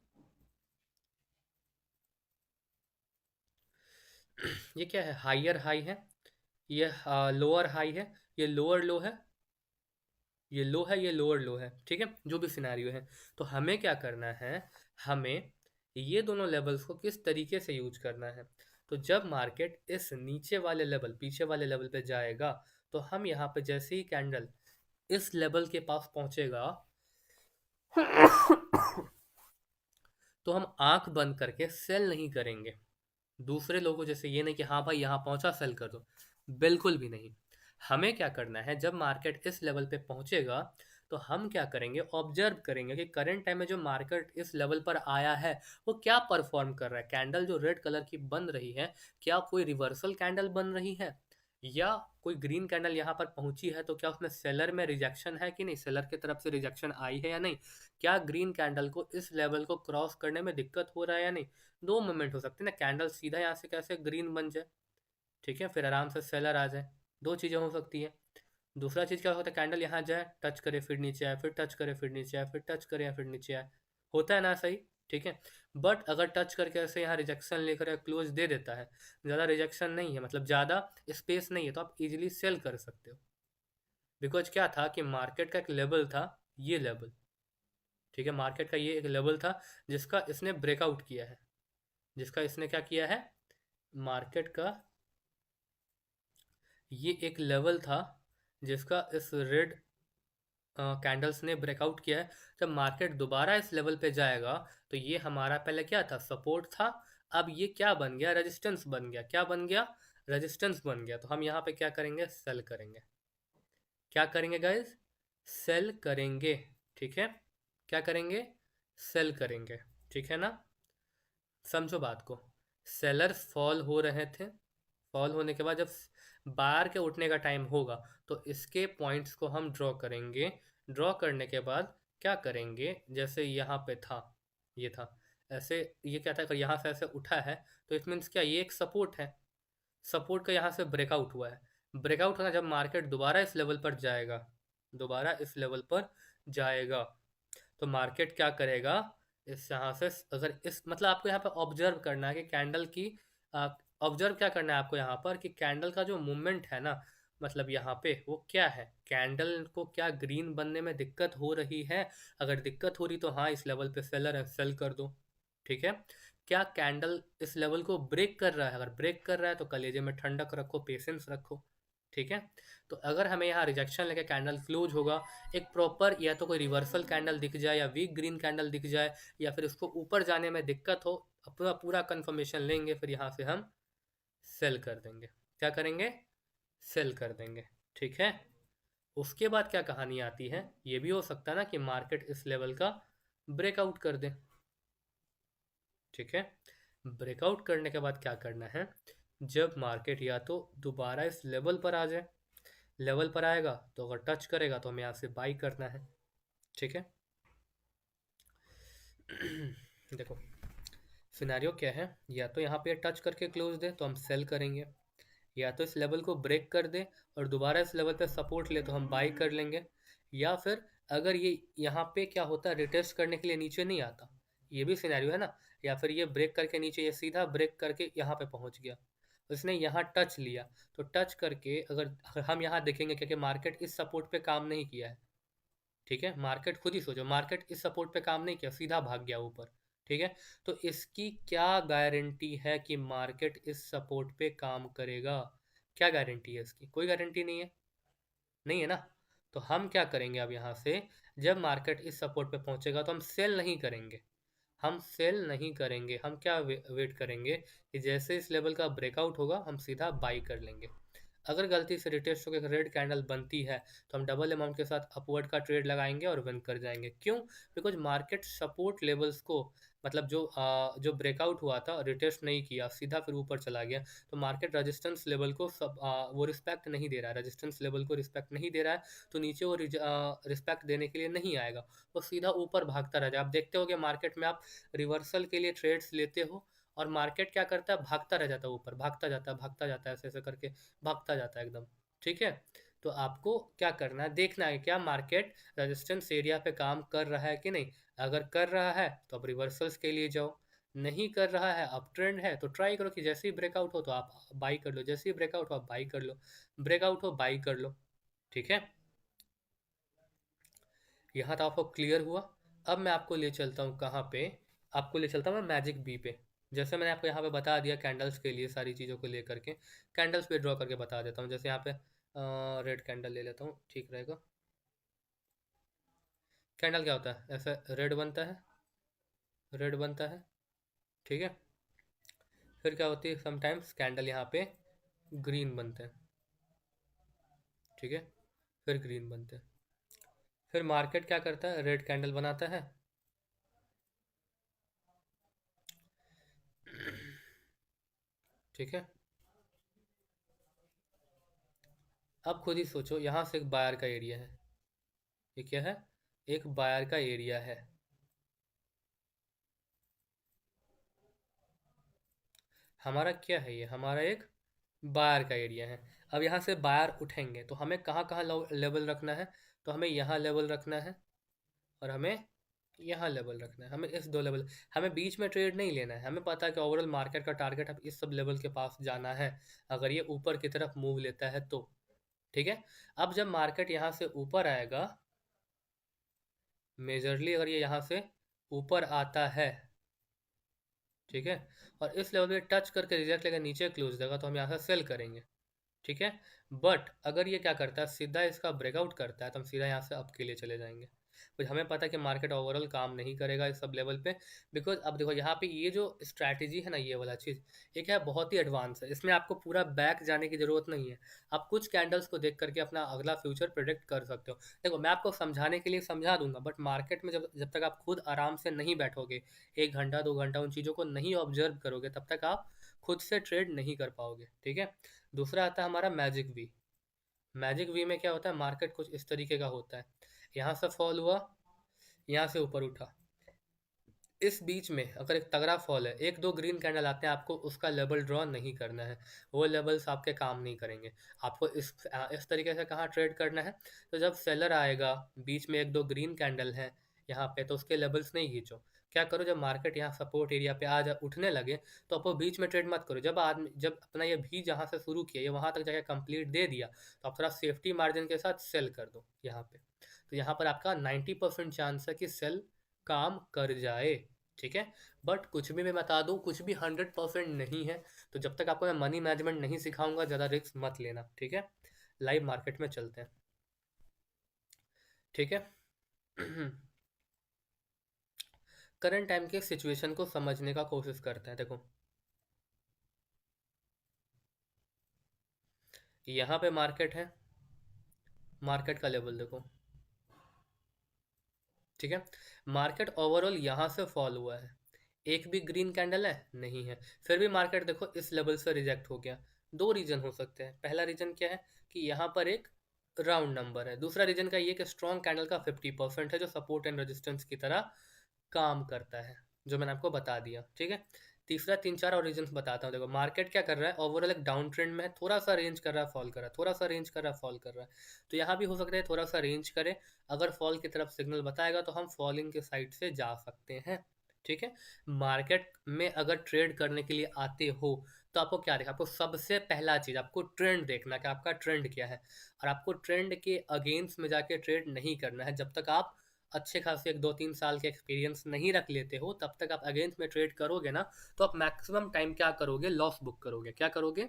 ये क्या है, हायर हाई है, ये लोअर हाई है, ये लोअर लो है, ये लो है, ये लोअर लो है। ठीक है, जो भी सिनेरियो है। तो हमें क्या करना है, हमें ये दोनों लेवल्स को किस तरीके से यूज करना है। तो जब मार्केट इस नीचे वाले लेवल, पीछे वाले लेवल पे जाएगा, तो हम यहाँ पे जैसे ही कैंडल इस लेवल के पास पहुंचेगा, तो हम आंख बंद करके सेल नहीं करेंगे। दूसरे लोगों जैसे ये नहीं कि हाँ भाई यहाँ पहुंचा सेल कर दो, बिल्कुल भी नहीं। हमें क्या करना है, जब मार्केट इस लेवल पे पहुंचेगा, तो हम क्या करेंगे, ऑब्जर्व करेंगे कि करंट टाइम में जो मार्केट इस लेवल पर आया है वो क्या परफॉर्म कर रहा है। कैंडल जो रेड कलर की बन रही है, क्या कोई रिवर्सल कैंडल बन रही है, या कोई ग्रीन कैंडल यहाँ पर पहुंची है, तो क्या उसमें सेलर में रिजेक्शन है कि नहीं, सेलर की तरफ से रिजेक्शन आई है या नहीं, क्या ग्रीन कैंडल को इस लेवल को क्रॉस करने में दिक्कत हो रहा है या नहीं। दो मोमेंट हो सकते हैं ना, कैंडल सीधा यहाँ से कैसे ग्रीन बन जाए, ठीक है, फिर आराम से सेलर आ जाए। दो चीज़ें हो सकती है। दूसरा चीज़ क्या होता है, कैंडल यहाँ जाए, टच करे, फिर नीचे आए, फिर टच करे, फिर नीचे आए, फिर टच करे, फिर नीचे आए। होता है ना सही? ठीक है। बट अगर टच करके ऐसे यहाँ रिजेक्शन लेकर क्लोज दे देता है, ज़्यादा रिजेक्शन नहीं है, मतलब ज़्यादा स्पेस नहीं है, तो आप इजीली सेल कर सकते हो। बिकॉज क्या था कि मार्केट का एक लेवल था, ये लेवल। ठीक है, मार्केट का ये एक लेवल था जिसका इसने ब्रेकआउट किया है, जिसका इसने क्या किया है, मार्केट का ये एक लेवल था जिसका इस रेड कैंडल्स ने ब्रेकआउट किया है। जब मार्केट दोबारा इस लेवल पे जाएगा, तो ये हमारा पहले क्या था, सपोर्ट था। अब ये क्या बन गया, रेजिस्टेंस बन गया। क्या बन गया, रेजिस्टेंस बन गया। तो हम यहाँ पे क्या करेंगे, सेल करेंगे। क्या करेंगे गाइस, सेल करेंगे। ठीक है, क्या करेंगे, सेल करेंगे। ठीक है ना, समझो बात को। सेलर्स फॉल हो रहे थे, फॉल होने के बाद जब बार के उठने का टाइम होगा, तो इसके पॉइंट्स को हम ड्रॉ करेंगे। ड्रॉ करने के बाद क्या करेंगे, जैसे यहाँ पे था, ये था ऐसे, ये क्या था, अगर यहाँ से ऐसे उठा है, तो इट मीन्स क्या, ये एक सपोर्ट है। सपोर्ट का यहाँ से ब्रेकआउट हुआ है। ब्रेकआउट होना, जब मार्केट दोबारा इस लेवल पर जाएगा, दोबारा इस लेवल पर जाएगा, तो मार्केट क्या करेगा, इस यहाँ से अगर इस मतलब आपको यहाँ पे ऑब्जर्व करना है कि कैंडल की ऑब्जर्व क्या करना है आपको यहाँ पर कि कैंडल का जो मूवमेंट है ना, मतलब यहाँ पे वो क्या है, कैंडल को क्या ग्रीन बनने में दिक्कत हो रही है। अगर दिक्कत हो रही तो हाँ इस लेवल पे सेलर है, सेल कर दो। ठीक है। क्या कैंडल इस लेवल को ब्रेक कर रहा है, अगर ब्रेक कर रहा है तो कलेजे में ठंडक रखो, पेशेंस रखो। ठीक है। तो अगर हमें यहाँ रिजेक्शन लेके कैंडल क्लोज होगा, एक प्रॉपर या तो कोई रिवर्सल कैंडल दिख जाए या वीक ग्रीन कैंडल दिख जाए या फिर उसको ऊपर जाने में दिक्कत हो, पूरा पूरा कंफर्मेशन लेंगे, फिर यहाँ से हम सेल कर देंगे। क्या करेंगे, सेल कर देंगे। ठीक है। उसके बाद क्या कहानी आती है, ये भी हो सकता है ना कि मार्केट इस लेवल का ब्रेकआउट कर दे। ठीक है। ब्रेकआउट करने के बाद क्या करना है, जब मार्केट या तो दोबारा इस लेवल पर आ जाए, लेवल पर आएगा तो अगर टच करेगा तो हमें यहाँ से बाई करना है। ठीक है। देखो सिनेरियो क्या है, या तो यहाँ पे टच करके क्लोज दे तो हम सेल करेंगे, या तो इस लेवल को ब्रेक कर दे और दोबारा इस लेवल पे सपोर्ट ले तो हम बाई कर लेंगे, या फिर अगर ये यहाँ पे क्या होता है रिटेस्ट करने के लिए नीचे नहीं आता, ये भी सिनेरियो है ना, या फिर ये ब्रेक करके नीचे, ये सीधा ब्रेक करके यहाँ पे पहुँच गया, उसने यहाँ टच लिया, तो टच करके अगर हम यहाँ देखेंगे क्योंकि मार्केट इस सपोर्ट पे काम नहीं किया है। ठीक है। मार्केट खुद ही सोचो, मार्केट इस सपोर्ट पे काम नहीं किया, सीधा भाग गया ऊपर। ठीक है। तो इसकी क्या गारंटी है कि मार्केट इस सपोर्ट पे काम करेगा, क्या गारंटी है इसकी, कोई गारंटी नहीं है, नहीं है ना। तो हम क्या करेंगे अब यहाँ से, जब मार्केट इस सपोर्ट पे पहुंचेगा तो हम सेल नहीं करेंगे, हम सेल नहीं करेंगे, हम क्या वेट करेंगे कि जैसे इस लेवल का ब्रेकआउट होगा हम सीधा बाई कर लेंगे। अगर गलती से रिटेस्ट होकर रेड कैंडल बनती है तो हम डबल अमाउंट के साथ अपवर्ड का ट्रेड लगाएंगे और विन कर जाएंगे। क्यों, बिकॉज मार्केट सपोर्ट लेवल्स को, मतलब जो ब्रेकआउट हुआ था रिटेस्ट नहीं किया, सीधा फिर ऊपर चला गया, तो मार्केट रेजिस्टेंस लेवल को वो रिस्पेक्ट नहीं दे रहा है, रेजिस्टेंस लेवल को रिस्पेक्ट नहीं दे रहा है, तो नीचे वो रिस्पेक्ट देने के लिए नहीं आएगा, वो सीधा ऊपर भागता रह जाए। आप देखते हो कि मार्केट में आप रिवर्सल के लिए ट्रेड्स लेते हो और मार्केट क्या करता है, भागता रह जाता है ऊपर, भागता जाता है ऐसे ऐसे करके भागता जाता है एकदम। ठीक है। तो आपको क्या करना है, देखना है क्या मार्केट रेजिस्टेंस एरिया पे काम कर रहा है कि नहीं। अगर कर रहा है तो आप रिवर्सल्स के लिए जाओ, नहीं कर रहा है, अप ट्रेंड है, तो ट्राई करो कि जैसे ही ब्रेकआउट हो तो आप बाई कर लो, जैसे ही ब्रेकआउट हो आप बाई कर लो, ब्रेकआउट हो बाई कर लो। ठीक है। यहाँ तो आपको क्लियर हुआ। अब मैं आपको ले चलता हूँ कहाँ पे, आपको ले चलता हूँ मैं मैजिक बी पे। जैसे मैंने आपको यहाँ पे बता दिया कैंडल्स के लिए सारी चीज़ों को लेकर के, कैंडल्स पे ड्रॉ करके बता देता हूँ। जैसे यहाँ पे रेड कैंडल ले लेता हूँ, ठीक रहेगा। कैंडल क्या होता है, ऐसा रेड बनता है, रेड बनता है। ठीक है। फिर क्या होती है, समटाइम्स कैंडल यहाँ पे ग्रीन बनते हैं। ठीक है। फिर ग्रीन बनते हैं। फिर मार्केट क्या करता है, रेड कैंडल बनाता है। ठीक है। अब खुद ही सोचो, यहाँ से एक बायर का एरिया है, ये क्या है, एक बायर का एरिया है। हमारा क्या है, ये हमारा एक बायर का एरिया है। अब यहाँ से बायर उठेंगे तो हमें कहाँ कहाँ लेवल रखना है, तो हमें यहाँ लेवल रखना है और हमें यहाँ लेवल रखना है, हमें इस दो लेवल, हमें बीच में ट्रेड नहीं लेना है, हमें पता है कि ओवरऑल मार्केट का टारगेट अब इस सब लेवल के पास जाना है, अगर ये ऊपर की तरफ मूव लेता है तो। ठीक है। अब जब मार्केट यहाँ से ऊपर आएगा, मेजरली अगर ये यहाँ से ऊपर आता है, ठीक है, और इस लेवल पे टच करके रिजेक्ट लेकर नीचे क्लोज देगा तो हम यहाँ से सेल करेंगे। ठीक है। बट अगर ये क्या करता है, सीधा इसका ब्रेकआउट करता है तो हम सीधा यहाँ से अप के लिए चले जाएंगे। तो हमें पता है कि मार्केट ओवरऑल काम नहीं करेगा इस सब लेवल पे, बिकॉज अब देखो यहाँ पे ये जो स्ट्रैटेजी है ना, ये वाला चीज़, ये क्या है, बहुत ही एडवांस है, इसमें आपको पूरा बैक जाने की ज़रूरत नहीं है। आप कुछ कैंडल्स को देख करके अपना अगला फ्यूचर प्रिडिक्ट कर सकते हो। देखो मैं आपको समझाने के लिए समझा दूंगा, बट मार्केट में जब जब तक आप खुद आराम से नहीं बैठोगे, 1 घंटा 2 घंटा उन चीज़ों को नहीं ऑब्जर्व करोगे, तब तक आप खुद से ट्रेड नहीं कर पाओगे। ठीक है। दूसरा आता है हमारा मैजिक वी। मैजिक वी में क्या होता है, मार्केट कुछ इस तरीके का होता है, यहाँ से फॉल हुआ, यहाँ से ऊपर उठा, इस बीच में अगर एक तगड़ा फॉल है, एक दो ग्रीन कैंडल आते हैं, आपको उसका लेवल ड्रॉ नहीं करना है, वो लेवल्स आपके काम नहीं करेंगे। आपको इस तरीके से कहाँ ट्रेड करना है, तो जब सेलर आएगा, बीच में एक दो ग्रीन कैंडल है, यहाँ पे, तो उसके लेवल्स नहीं खींचो। क्या करो, जब मार्केट यहाँ सपोर्ट एरिया पे आ जा उठने लगे तो आप वो बीच में ट्रेड मत करो। जब अपना ये भी जहाँ से शुरू किया ये वहां तक जाके कंप्लीट दे दिया तो आप थोड़ा सेफ्टी मार्जिन के साथ सेल कर दो यहाँ पे। तो यहाँ पर आपका 90% चांस है कि सेल काम कर जाए, ठीक है। बट कुछ भी मैं बता दूं, कुछ भी 100% नहीं है। तो जब तक आपको मैं मनी मैनेजमेंट नहीं सिखाऊंगा ज़्यादा रिस्क मत लेना, ठीक है। लाइव मार्केट में चलते हैं, ठीक है। करंट टाइम के सिचुएशन को समझने का कोशिश करते हैं। देखो यहाँ पे मार्केट है, मार्केट का लेवल देखो, ठीक है। मार्केट ओवरऑल यहाँ से फॉल हुआ है, एक भी ग्रीन कैंडल है नहीं है, फिर भी मार्केट देखो इस लेवल से रिजेक्ट हो गया। दो रीजन हो सकते हैं। पहला रीजन क्या है कि यहाँ पर एक राउंड नंबर है। दूसरा रीजन का ये कि स्ट्रॉन्ग कैंडल का 50% है जो सपोर्ट एंड रेजिस्टेंस की तरह काम करता है, जो मैंने आपको बता दिया, ठीक है। तीसरा, तीन चार और रीजन बताता हूँ। देखो मार्केट क्या कर रहा है, ओवरऑल एक डाउन ट्रेंड में है, थोड़ा सा रेंज कर रहा है, फॉल कर रहा है, थोड़ा सा रेंज कर रहा है, फॉल कर रहा है। तो यहाँ भी हो सकता है थोड़ा सा रेंज करे, अगर फॉल की तरफ सिग्नल बताएगा तो हम फॉलिंग के साइड से जा सकते हैं, ठीक है। मार्केट में अगर ट्रेड करने के लिए आते हो तो आपको क्या देखा, आपको सबसे पहला चीज आपको ट्रेंड देखना कि आपका ट्रेंड क्या है। और आपको ट्रेंड के अगेंस्ट में जाके ट्रेड नहीं करना है। जब तक आप अच्छे खासे 1 2 3 साल के एक्सपीरियंस नहीं रख लेते हो तब तक आप अगेंस्ट में ट्रेड करोगे ना, तो आप मैक्सिमम टाइम क्या करोगे, लॉस बुक करोगे। क्या करोगे,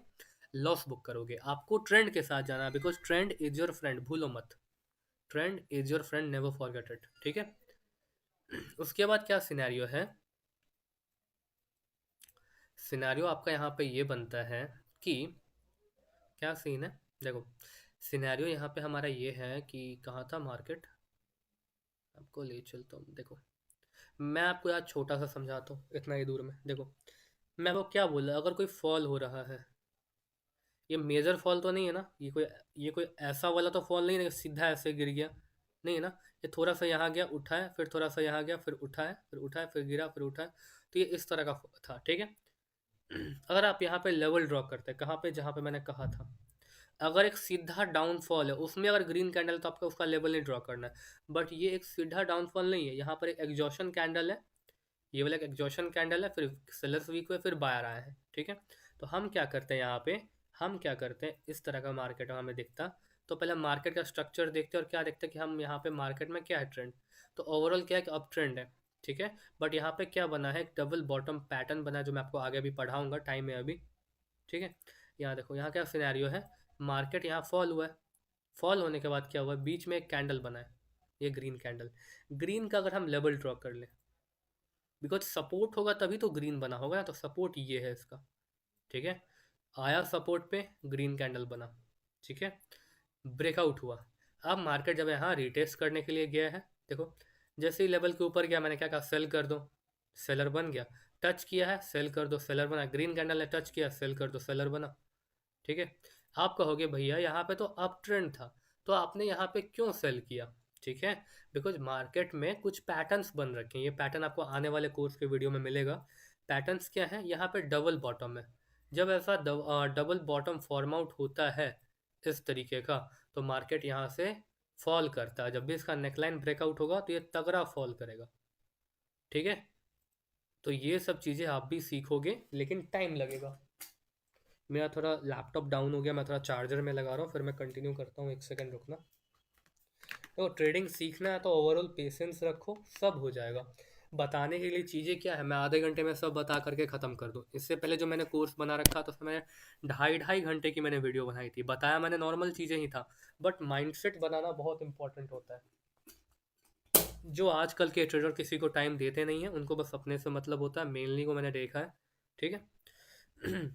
लॉस बुक करोगे। आपको ट्रेंड के साथ जाना, because trend is your friend, भूलो मत। Trend is your friend, never forget it, ठीक है। उसके बाद क्या सिनेरियो है, सिनेरियो आपका यहाँ पे ये बनता है कि क्या सीन है। देखो सिनेरियो यहाँ पे हमारा ये है कि कहाँ था मार्केट, आपको ले चलता हूँ। देखो मैं आपको यार छोटा सा समझाता हूँ, इतना ही दूर में। देखो मैं आपको क्या बोल रहा, अगर कोई फॉल हो रहा है, ये मेजर फॉल तो नहीं है ना, ये कोई ऐसा वाला तो फॉल नहीं है कि सीधा ऐसे गिर गया, नहीं है ना। ये थोड़ा सा यहाँ गया उठा है, फिर थोड़ा सा यहाँ गया, फिर उठा है, फिर उठा है, फिर गिरा, फिर उठा है। तो ये इस तरह का था, ठीक है। अगर आप यहाँ पे लेवल ड्रॉ करते हैं कहाँ पे, जहाँ पे मैंने कहा था, अगर एक सीधा डाउनफॉल है उसमें अगर ग्रीन कैंडल तो आपको उसका लेवल नहीं ड्रॉ करना है। बट ये एक सीधा डाउनफॉल नहीं है, यहाँ पर एक एग्जॉशन कैंडल है, ये वाला एक एग्जॉशन कैंडल है, फिर सेलर्स वीक हुए, फिर बायर आया है, ठीक है। तो हम क्या करते हैं यहाँ पे, हम क्या करते हैं, इस तरह का मार्केट हमें दिखता तो पहले मार्केट का स्ट्रक्चर देखते हैं और क्या देखते हैं कि हम यहाँ पे मार्केट में क्या है ट्रेंड। तो ओवरऑल क्या है कि अप ट्रेंड है, ठीक है। बट यहाँ पे क्या बना है, एक डबल बॉटम पैटर्न बना है जो मैं आपको आगे भी पढ़ाऊंगा, टाइम है अभी, ठीक है। यहाँ देखो यहाँ क्या सिनेरियो है, मार्केट यहाँ फॉल हुआ है, फॉल होने के बाद क्या हुआ, बीच में एक कैंडल बना है, ये ग्रीन कैंडल। ग्रीन का अगर हम लेवल ड्रॉ कर ले, बिकॉज सपोर्ट होगा तभी तो ग्रीन बना होगा ना, तो सपोर्ट ये है इसका, ठीक है। आया सपोर्ट पे, ग्रीन कैंडल बना, ठीक है, ब्रेकआउट हुआ। अब मार्केट जब यहाँ रिटेस्ट करने के लिए गया है, देखो जैसे ही लेवल के ऊपर गया मैंने क्या कहा, सेल कर दो, सेलर बन गया। टच किया है, सेल कर दो, सेलर बना। ग्रीन कैंडल ने टच किया, सेल कर दो, सेलर बना, ठीक है। आप कहोगे भैया यहाँ पे तो अप ट्रेंड था, तो आपने यहाँ पे क्यों सेल किया, ठीक है। बिकॉज मार्केट में कुछ पैटर्न्स बन रखे हैं, ये पैटर्न आपको आने वाले कोर्स के वीडियो में मिलेगा। पैटर्न्स क्या है, यहाँ पे डबल बॉटम है। जब ऐसा डबल बॉटम फॉर्म आउट होता है इस तरीके का, तो मार्केट यहाँ से फॉल करता है। जब भी इसका नेकलाइन ब्रेकआउट होगा तो ये तगड़ा फॉल करेगा, ठीक है। तो ये सब चीज़ें आप भी सीखोगे लेकिन टाइम लगेगा। मेरा थोड़ा लैपटॉप डाउन हो गया, मैं थोड़ा चार्जर में लगा रहा हूँ, फिर मैं कंटिन्यू करता हूँ, 1 सेकंड रुकना। तो ट्रेडिंग सीखना है तो ओवरऑल पेशेंस रखो, सब हो जाएगा। बताने के लिए चीज़ें क्या है, मैं आधे घंटे में सब बता करके ख़त्म कर दूँ। इससे पहले जो मैंने कोर्स बना रखा था उसमें मैंने 2.5 2.5 घंटे की मैंने वीडियो बनाई थी, बताया मैंने नॉर्मल चीज़ें ही था। बट माइंडसेट बनाना बहुत इंपॉर्टेंट होता है। जो आजकल के ट्रेडर किसी को टाइम देते नहीं है, उनको बस अपने से मतलब होता है, मेनली को मैंने देखा है, ठीक है।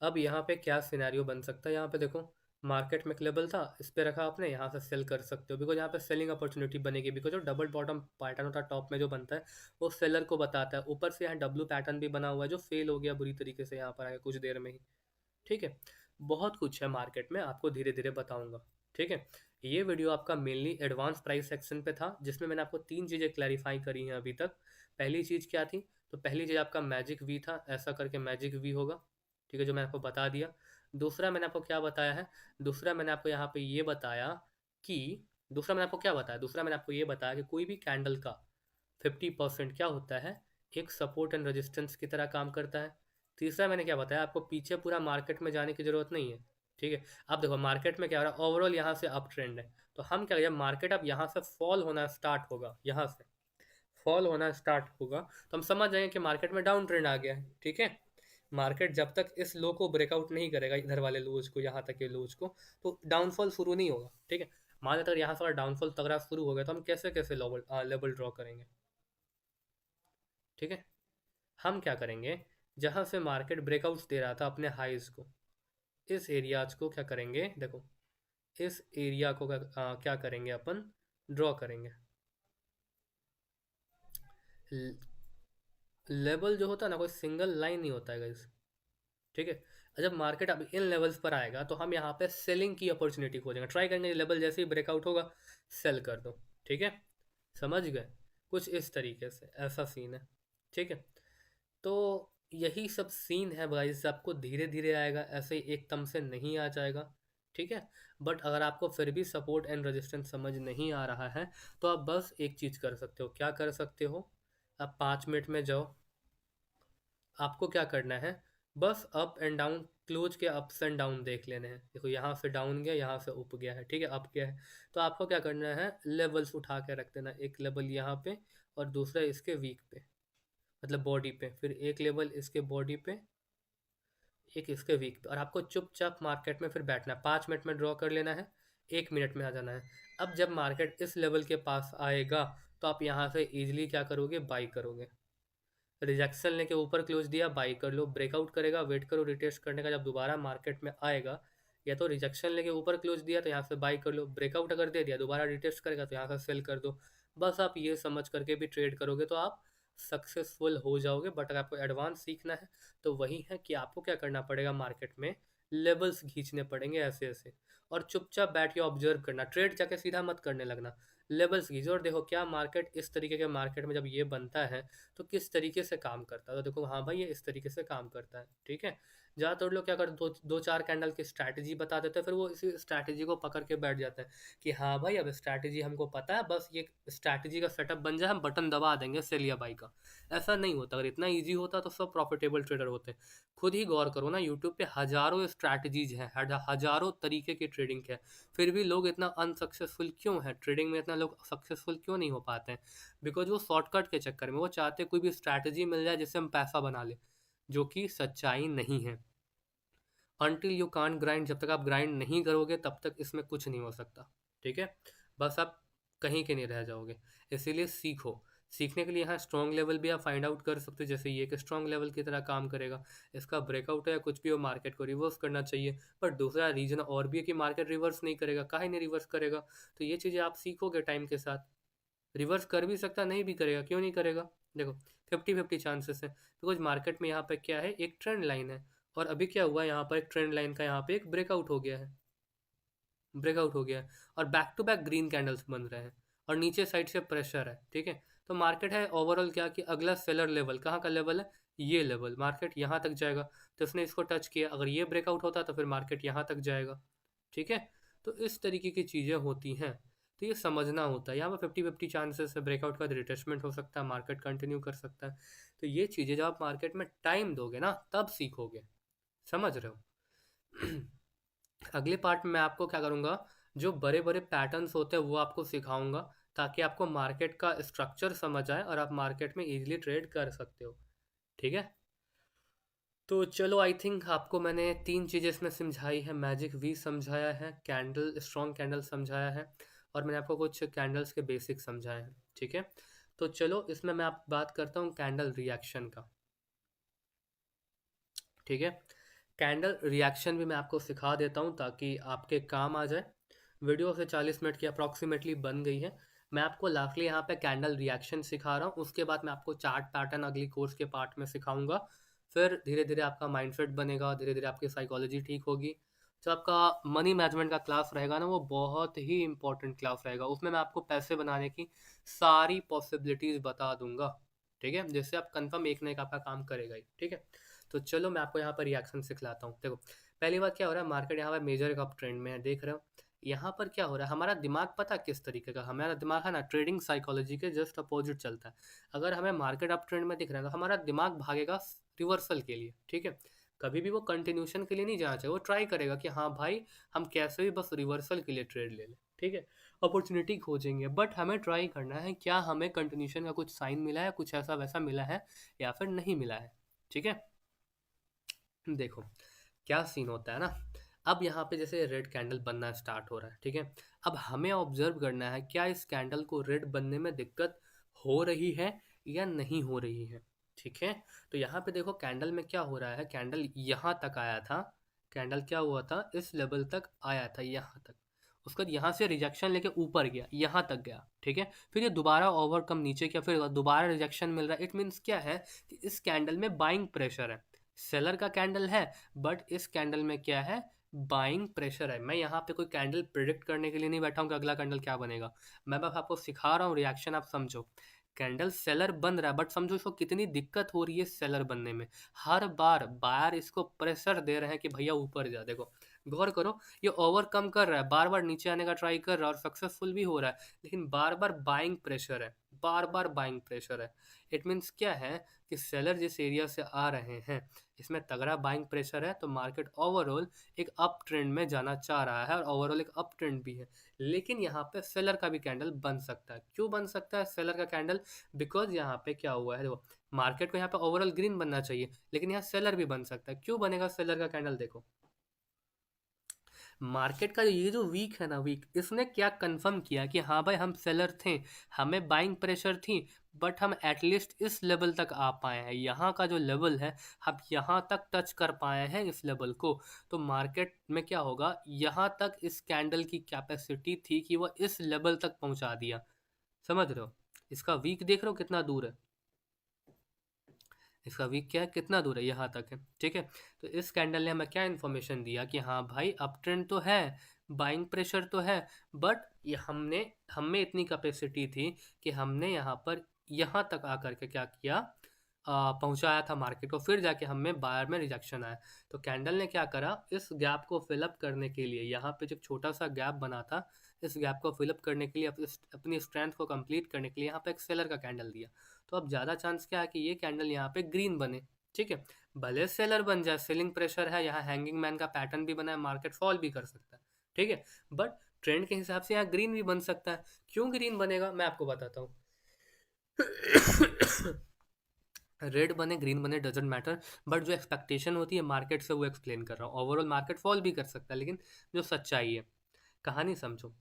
अब यहाँ पे क्या सिनेरियो बन सकता है, यहाँ पे देखो मार्केट में एक लेवल था, इस पे रखा आपने, यहाँ से सेल कर सकते हो, बिकॉज यहाँ पे सेलिंग अपॉर्चुनिटी बनेगी। बिकॉज जो डबल बॉटम पैटर्न होता है टॉप में जो बनता है वो सेलर को बताता है। ऊपर से यहाँ डब्लू पैटर्न भी बना हुआ है जो फेल हो गया बुरी तरीके से यहाँ पर आएगा कुछ देर में ही, ठीक है। बहुत कुछ है मार्केट में, आपको धीरे धीरे बताऊंगा, ठीक है। ये वीडियो आपका मेनली एडवांस प्राइस सेक्शन पे था, जिसमें मैंने आपको 3 चीज़ें क्लैरिफाई करी हैं अभी तक। पहली चीज़ क्या थी, तो पहली चीज़ आपका मैजिक वी था, ऐसा करके मैजिक वी होगा, ठीक है, जो मैंने आपको बता दिया। दूसरा मैंने आपको क्या बताया है, दूसरा मैंने आपको यहाँ पे ये बताया कि दूसरा मैंने आपको क्या बताया, दूसरा मैंने आपको ये बताया कि कोई भी कैंडल का 50% क्या होता है, एक सपोर्ट एंड रेजिस्टेंस की तरह काम करता है। तीसरा मैंने क्या बताया आपको, पीछे पूरा मार्केट में जाने की जरूरत नहीं है। ठीक है, अब देखो मार्केट में क्या हो रहा है, ओवरऑल यहाँ से अप ट्रेंड है, तो हम क्या करें, मार्केट अब यहाँ से फॉल होना स्टार्ट होगा, यहाँ से फॉल होना स्टार्ट होगा, तो हम समझ जाएंगे कि मार्केट में डाउन ट्रेंड आ गया है। ठीक है, मार्केट जब तक इस लो को ब्रेकआउट नहीं करेगा, इधर वाले लोज को, यहाँ तक के लोज को, तो डाउनफॉल शुरू नहीं होगा। ठीक है, मान लेते अगर यहाँ से डाउनफॉल तगड़ा शुरू हो गया, तो हम कैसे कैसे लेवल लेवल ड्रॉ करेंगे। ठीक है, हम क्या करेंगे, जहां से मार्केट ब्रेकआउट्स दे रहा था अपने हाइज को, इस एरियाज को क्या करेंगे, देखो इस एरिया को क्या करेंगे अपन, ड्रॉ करेंगे। लेवल जो होता है ना, कोई सिंगल लाइन नहीं होता है गाइस। ठीक है, जब मार्केट अब इन लेवल्स पर आएगा, तो हम यहाँ पे सेलिंग की अपॉर्चुनिटी खोजेंगे, ट्राई करेंगे लेवल जैसे ही ब्रेकआउट होगा सेल कर दो। ठीक है, समझ गए, कुछ इस तरीके से ऐसा सीन है। ठीक है, तो यही सब सीन है गाइस, आपको धीरे धीरे आएगा, ऐसे ही एकदम से नहीं आ जाएगा। ठीक है, बट अगर आपको फिर भी सपोर्ट एंड रेजिस्टेंस समझ नहीं आ रहा है, तो आप बस एक चीज़ कर सकते हो, क्या कर सकते हो, आप 5 मिनट में जाओ, आपको क्या करना है, बस अप एंड डाउन क्लोज के अप्स एंड डाउन देख लेने हैं। देखो यहाँ से डाउन गया, यहाँ से अप गया है, ठीक है, अप गया है, तो आपको क्या करना है, लेवल्स उठा के रख देना, एक लेवल यहाँ पे और दूसरा इसके वीक पे, मतलब बॉडी पे, फिर एक लेवल इसके बॉडी पे, एक इसके वीक पे, और आपको चुपचाप मार्केट में फिर बैठना है, 5 मिनट में ड्रॉ कर लेना है, 1 मिनट में आ जाना है। अब जब मार्केट इस लेवल के पास आएगा, तो आप यहाँ से इजीली क्या करोगे, बाई करोगे। रिजेक्शन लेके ऊपर क्लोज दिया, बाई कर लो, ब्रेकआउट करेगा, वेट करो रिटेस्ट करने का, जब दोबारा मार्केट में आएगा, या तो रिजेक्शन लेके ऊपर क्लोज दिया तो यहाँ से बाई कर लो, ब्रेकआउट अगर दे दिया दोबारा रिटेस्ट करेगा तो यहाँ से सेल कर दो। बस आप ये समझ करके भी ट्रेड करोगे तो आप सक्सेसफुल हो जाओगे। बट अगर आपको एडवांस सीखना है, तो वही है कि आपको क्या करना पड़ेगा, मार्केट में लेवल्स खींचने पड़ेंगे ऐसे ऐसे, और चुपचाप बैठ के ऑब्जर्व करना, ट्रेड जाके सीधा मत करने लगना, लेवल्स खींचो और देखो क्या मार्केट, इस तरीके के मार्केट में जब ये बनता है तो किस तरीके से काम करता है, तो देखो हाँ भाई ये इस तरीके से काम करता है। ठीक है, ज़्यादातर लोग क्या करते, दो दो चार कैंडल की स्ट्रैटेजी बता देते हैं, फिर वो इसी स्ट्रैटेजी को पकड़ के बैठ जाते हैं कि हाँ भाई अब स्ट्रैटेजी हमको पता है, बस ये स्ट्रैटेजी का सेटअप बन जाए हम बटन दबा देंगे सेल या बाई का। ऐसा नहीं होता, अगर इतना ईजी होता तो सब प्रॉफिटेबल ट्रेडर होते। खुद ही गौर करो ना, यूट्यूब पे हज़ारों स्ट्रैटेजीज हैं, हज़ारों तरीके की ट्रेडिंग है, फिर भी लोग इतना अनसक्सेसफुल क्यों है, ट्रेडिंग में इतना लोग सक्सेसफुल क्यों नहीं हो पाते हैं, बिकॉज वो शॉर्टकट के चक्कर में वो चाहते कोई भी स्ट्रैटेजी मिल जाए जिससे हम पैसा बना ले, जो कि सच्चाई नहीं है। अनटिल यू कांट ग्राइंड, जब तक आप ग्राइंड नहीं करोगे तब तक इसमें कुछ नहीं हो सकता। ठीक है, बस आप कहीं के नहीं रह जाओगे, इसीलिए सीखो। सीखने के लिए यहाँ स्ट्रॉन्ग लेवल भी आप फाइंड आउट कर सकते हो, जैसे ये कि स्ट्रॉन्ग लेवल की तरह काम करेगा, इसका ब्रेकआउट है या कुछ भी हो, मार्केट को रिवर्स करना चाहिए। पर दूसरा रीजन और भी है कि मार्केट रिवर्स नहीं करेगा, काहे नहीं रिवर्स करेगा, तो ये चीज़ें आप सीखोगे टाइम के साथ। रिवर्स कर भी सकता, नहीं भी करेगा, क्यों नहीं करेगा, देखो 50-50 चांसेस है, बिकॉज मार्केट में यहाँ पे क्या है, एक ट्रेंड लाइन है, और अभी क्या हुआ यहाँ पर, एक ट्रेंड लाइन का यहाँ पे एक ब्रेकआउट हो गया है, ब्रेकआउट हो गया है, और back to back green candles बन रहे हैं, और नीचे साइड से प्रेशर है। ठीक है, तो मार्केट है ओवरऑल क्या कि अगला सेलर लेवल कहाँ का लेवल है, ये लेवल, मार्केट यहाँ तक जाएगा, तो इसने इसको टच किया, अगर ये ब्रेकआउट होता तो फिर मार्केट यहाँ तक जाएगा। ठीक है, तो इस तरीके की चीज़ें होती हैं, तो ये समझना होता है। यहाँ पर 50-50 चांसेस है, ब्रेकआउट का रिट्रेसमेंट हो सकता है, मार्केट कंटिन्यू कर सकता है, तो ये चीज़ें जब आप मार्केट में टाइम दोगे ना तब सीखोगे, समझ रहे हो। अगले पार्ट में मैं आपको क्या करूँगा, जो बड़े बड़े पैटर्न्स होते हैं वो आपको सिखाऊंगा, ताकि आपको मार्केट का स्ट्रक्चर समझ आए और आप मार्केट में इजीली ट्रेड कर सकते हो। ठीक है, तो चलो आई थिंक आपको मैंने 3 चीज़ें इसमें समझाई है, मैजिक वी समझाया है, कैंडल स्ट्रॉन्ग कैंडल समझाया है, और मैंने आपको कुछ कैंडल्स के बेसिक समझाए हैं। ठीक है, तो चलो इसमें मैं आप बात करता हूँ कैंडल रिएक्शन का। ठीक है, कैंडल रिएक्शन भी मैं आपको सिखा देता हूँ ताकि आपके काम आ जाए। वीडियो से 40 मिनट की अप्रॉक्सीमेटली बन गई है, मैं आपको लास्टली यहाँ पे कैंडल रिएक्शन सिखा रहा हूँ, उसके बाद मैं आपको चार्ट पैटर्न अगली कोर्स के पार्ट में सिखाऊंगा। फिर धीरे धीरे आपका माइंडसेट बनेगा, धीरे धीरे आपकी साइकोलॉजी ठीक होगी। जो आपका मनी मैनेजमेंट का क्लास रहेगा ना, वो बहुत ही इंपॉर्टेंट क्लास रहेगा, उसमें मैं आपको पैसे बनाने की सारी पॉसिबिलिटीज़ बता दूंगा। ठीक है, जिससे आप कंफर्म एक ना एक आपका काम करेगा ही। ठीक है, तो चलो मैं आपको यहाँ पर रिएक्शन सिखलाता हूँ। देखो पहली बात क्या हो रहा है, मार्केट यहाँ पर मेजर अप ट्रेंड में है, देख रहे हो, यहाँ पर क्या हो रहा है, हमारा दिमाग पता किस तरीके का, हमारा दिमाग है ना ट्रेडिंग साइकोलॉजी के जस्ट अपोजिट चलता है। अगर हमें मार्केट अप ट्रेंड में दिख रहा है तो हमारा दिमाग भागेगा रिवर्सल के लिए, ठीक है। कभी भी वो कंटिन्यूशन के लिए नहीं जाना चाहिए, वो ट्राई करेगा कि हाँ भाई हम कैसे भी बस रिवर्सल के लिए ट्रेड ले लें, ठीक है। अपॉर्चुनिटी खोजेंगे, बट हमें ट्राई करना है क्या हमें कंटिन्यूशन का कुछ साइन मिला है, कुछ ऐसा वैसा मिला है या फिर नहीं मिला है, ठीक है। देखो क्या सीन होता है ना, अब यहाँ पे जैसे रेड कैंडल बनना स्टार्ट हो रहा है, ठीक है। अब हमें ऑब्जर्व करना है क्या इस कैंडल को रेड बनने में दिक्कत हो रही है या नहीं हो रही है, ठीक है। तो यहाँ पे देखो कैंडल में क्या हो रहा है, कैंडल यहाँ तक आया था, कैंडल क्या हुआ था, इस लेवल तक आया था यहाँ तक, उसके बाद यहाँ से रिजेक्शन लेके ऊपर गया, यहाँ तक गया, ठीक है। फिर ये दोबारा ओवरकम नीचे किया, फिर दोबारा रिजेक्शन मिल रहा है। इट मीन्स क्या है कि इस कैंडल में बाइंग प्रेशर है, सेलर का कैंडल है, बट इस कैंडल में क्या है, बाइंग प्रेशर है। मैं यहाँ पे कोई कैंडल प्रिडिक्ट करने के लिए नहीं बैठा हूँ कि अगला कैंडल क्या बनेगा, मैं बस आपको सिखा रहा हूँ रिएक्शन, आप समझो। कैंडल सेलर बन रहा है, बट समझो इसको कितनी दिक्कत हो रही है सेलर बनने में। हर बार बायर इसको प्रेशर दे रहे हैं कि भैया ऊपर जा। देखो गौर करो, ये ओवरकम कर रहा है, बार बार नीचे आने का ट्राई कर रहा है और सक्सेसफुल भी हो रहा है, लेकिन बार बार बाइंग प्रेशर है, बार बार बाइंग प्रेशर है। इट मीन्स क्या है कि सेलर जिस एरिया से आ रहे हैं इसमें तगड़ा बाइंग प्रेशर है, तो मार्केट ओवरऑल एक अप ट्रेंड में जाना चाह रहा है और ओवरऑल एक अप ट्रेंड भी है। लेकिन यहाँ पे सेलर का भी कैंडल बन सकता है। क्यों बन सकता है सेलर का कैंडल, बिकॉज यहाँ पे क्या हुआ है, देखो मार्केट को यहाँ पे ओवरऑल ग्रीन बनना चाहिए, लेकिन यहाँ सेलर भी बन सकता है। क्यों बनेगा सेलर का कैंडल, देखो मार्केट का ये जो वीक है ना, वीक इसने क्या कंफर्म किया कि हाँ भाई हम सेलर थे, हमें बाइंग प्रेशर थी, बट हम एटलीस्ट इस लेवल तक आ पाए हैं, यहाँ का जो लेवल है हम यहाँ तक टच कर पाए हैं इस लेवल को। तो मार्केट में क्या होगा, यहाँ तक इस कैंडल की कैपेसिटी थी कि वह इस लेवल तक पहुंचा दिया, समझ रहे हो। इसका वीक देख रहे हो कितना दूर है, इसका वीक क्या है, कितना दूर है, यहाँ तक है, ठीक है। तो इस कैंडल ने हमें क्या इन्फॉर्मेशन दिया कि हाँ भाई अप ट्रेंड तो है, बाइंग प्रेशर तो है, बट ये हमने हमें इतनी कैपेसिटी थी कि हमने यहाँ पर यहाँ तक आकर के क्या किया, पहुंचाया था मार्केट को, फिर जाके हमें बायर में रिजेक्शन आया। तो कैंडल ने क्या करा, इस गैप को फिलअप करने के लिए, यहाँ पे जो छोटा सा गैप बना था, इस गैप को फिलअप करने के लिए, अपनी स्ट्रेंथ को कंप्लीट करने के लिए यहाँ पे एक सेलर का कैंडल दिया। तो अब ज़्यादा चांस क्या है कि ये कैंडल यहाँ पे ग्रीन बने, ठीक है। भले सेलर बन जाए, सेलिंग प्रेशर है, यहाँ हैंगिंग मैन का पैटर्न भी बना है, मार्केट फॉल भी कर सकता है, ठीक है। बट ट्रेंड के हिसाब से यहाँ ग्रीन भी बन सकता है। क्यों ग्रीन बनेगा मैं आपको बताता हूँ। रेड बने ग्रीन बने डजेंट मैटर, बट जो एक्सपेक्टेशन होती है मार्केट से वो एक्सप्लेन कर रहा हूँ। ओवरऑल मार्केट फॉल भी कर सकता है, लेकिन जो सच्चाई है, कहानी समझो।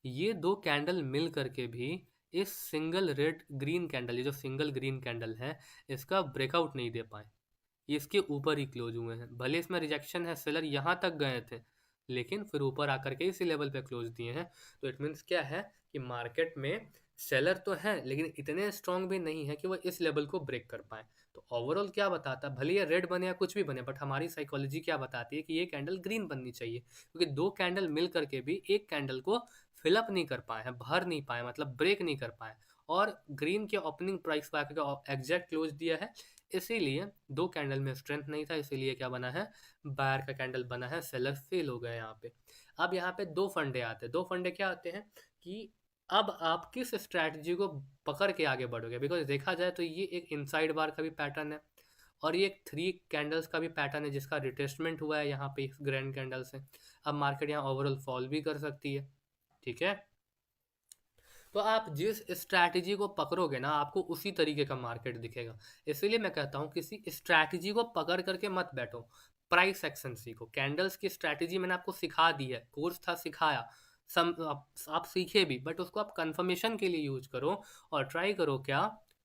ये दो कैंडल मिल करके भी इस सिंगल रेड ग्रीन कैंडल, ये जो सिंगल ग्रीन कैंडल है, इसका ब्रेकआउट नहीं दे पाए, ये इसके ऊपर ही क्लोज हुए हैं। भले इसमें रिजेक्शन है, सेलर यहाँ तक गए थे, लेकिन फिर ऊपर आकर के इसी लेवल पे क्लोज दिए हैं। तो इट मीन्स क्या है कि मार्केट में सेलर तो है, लेकिन इतने स्ट्रांग भी नहीं है कि वो इस लेवल को ब्रेक कर पाए। तो ओवरऑल क्या बताता है, भले ये रेड बने या कुछ भी बने, बट हमारी साइकोलॉजी क्या बताती है कि ये कैंडल ग्रीन बननी चाहिए, क्योंकि दो कैंडल मिल करके भी एक कैंडल को फिलअप नहीं कर पाए हैं, भर नहीं पाए, मतलब ब्रेक नहीं कर पाए। और ग्रीन के ओपनिंग प्राइस पर आकर एग्जैक्ट क्लोज दिया है, इसीलिए दो कैंडल में स्ट्रेंथ नहीं था, इसीलिए क्या बना है, बायर का कैंडल बना है, सेलर फेल हो गए यहाँ पे। अब यहाँ पे दो फंडे आते हैं। दो फंडे क्या आते हैं कि अब आप किस स्ट्रैटेजी को पकड़ के आगे बढ़ोगे, बिकॉज देखा जाए तो ये एक इनसाइड बार का भी पैटर्न है और ये एक थ्री कैंडल्स का भी पैटर्न है, जिसका रिटेस्टमेंट हुआ है यहाँ पे इस ग्रैंड कैंडल से। अब मार्केट यहाँ ओवरऑल फॉल भी कर सकती है, ठीक है। तो आप जिस स्ट्रैटेजी को पकड़ोगे ना, आपको उसी तरीके का मार्केट दिखेगा। इसीलिए मैं कहता हूँ किसी स्ट्रैटेजी को पकड़ करके मत बैठो, प्राइस एक्शन सीखो। कैंडल्स की स्ट्रैटेजी मैंने आपको सिखा दी है, कोर्स था सिखाया, आप सीखे भी, बट उसको आप कंफर्मेशन के लिए यूज करो। और ट्राई करो क्या,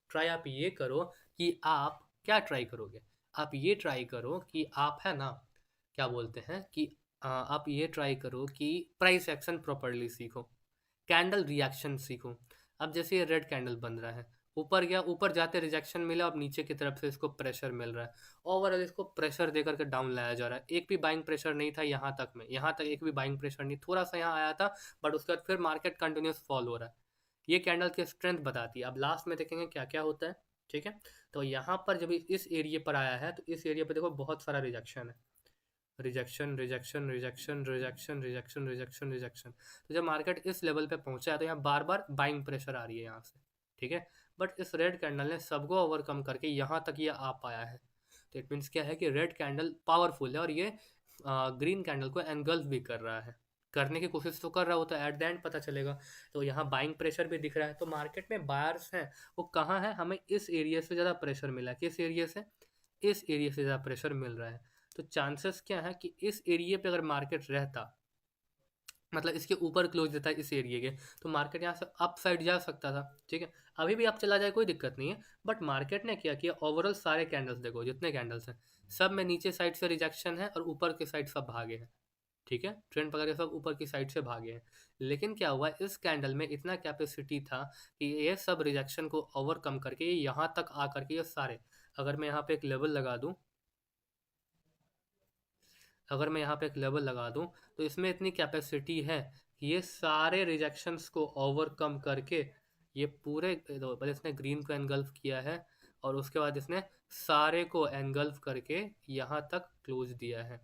ट्राई आप ये करो कि आप क्या ट्राई करोगे, आप ये ट्राई करो कि आप है ना, क्या बोलते हैं कि आप ये ट्राई करो कि प्राइस एक्शन प्रॉपरली सीखो, कैंडल रिएक्शन सीखो। अब जैसे ये रेड कैंडल बन रहा है, ऊपर गया, ऊपर जाते रिजेक्शन मिला, अब नीचे की तरफ से इसको प्रेशर मिल रहा है, ओवरऑल इसको प्रेशर दे करके डाउन लाया जा रहा है। एक भी बाइंग प्रेशर नहीं था यहाँ तक में, यहाँ तक एक भी बाइंग प्रेशर नहीं, थोड़ा सा यहाँ आया था, बट उसके बाद फिर मार्केट कंटिन्यूस फॉल हो रहा है। ये कैंडल की स्ट्रेंथ बताती है। अब लास्ट में देखेंगे क्या क्या होता है, ठीक है। तो यहाँ पर जब इस एरिया पर आया है, तो इस एरिया पर देखो बहुत सारा रिजेक्शन है, rejection rejection rejection rejection rejection rejection rejection. तो जब मार्केट इस लेवल पे पहुंचा है तो यहाँ बार बार बाइंग प्रेशर आ रही है यहाँ से, ठीक है। बट इस रेड कैंडल ने सबको ओवरकम करके यहाँ तक ये आ पाया है। तो इट मीन्स क्या है कि रेड कैंडल पावरफुल है और ये ग्रीन कैंडल को एनगल्फ भी कर रहा है, करने की कोशिश तो कर रहा होता है, एट द एंड पता चलेगा। तो यहाँ बाइंग प्रेशर भी दिख रहा है। तो मार्केट में बायर्स हैं, वो कहाँ है, हमें इस एरिया से ज़्यादा प्रेशर मिला है। किस एरिया से, इस एरिया से ज़्यादा प्रेशर मिल रहा है। तो चांसेस क्या है कि इस एरिया पे अगर मार्केट रहता, मतलब इसके ऊपर क्लोज देता है इस एरिया के, तो मार्केट यहाँ से अप साइड जा सकता था, ठीक है। अभी भी आप चला जाए कोई दिक्कत नहीं है, बट मार्केट ने क्या किया, ओवरऑल सारे कैंडल्स देखो, जितने कैंडल्स हैं सब में नीचे साइड से रिजेक्शन है और ऊपर के साइड सब भागे हैं, ठीक है। ट्रेंड पकड़ के सब ऊपर की साइड से भागे हैं। लेकिन क्या हुआ, इस कैंडल में इतना कैपेसिटी था कि ये सब रिजेक्शन को ओवरकम करके ये यहाँ तक आ करके ये सारे, अगर मैं यहाँ पे एक लेवल लगा दूँ, अगर मैं यहाँ पे एक लेवल लगा दूँ, तो इसमें इतनी कैपेसिटी है कि ये सारे रिजेक्शंस को ओवरकम करके ये पूरे, तो पहले इसने ग्रीन को एनगल्फ किया है और उसके बाद इसने सारे को एनगल्फ करके यहाँ तक क्लोज दिया है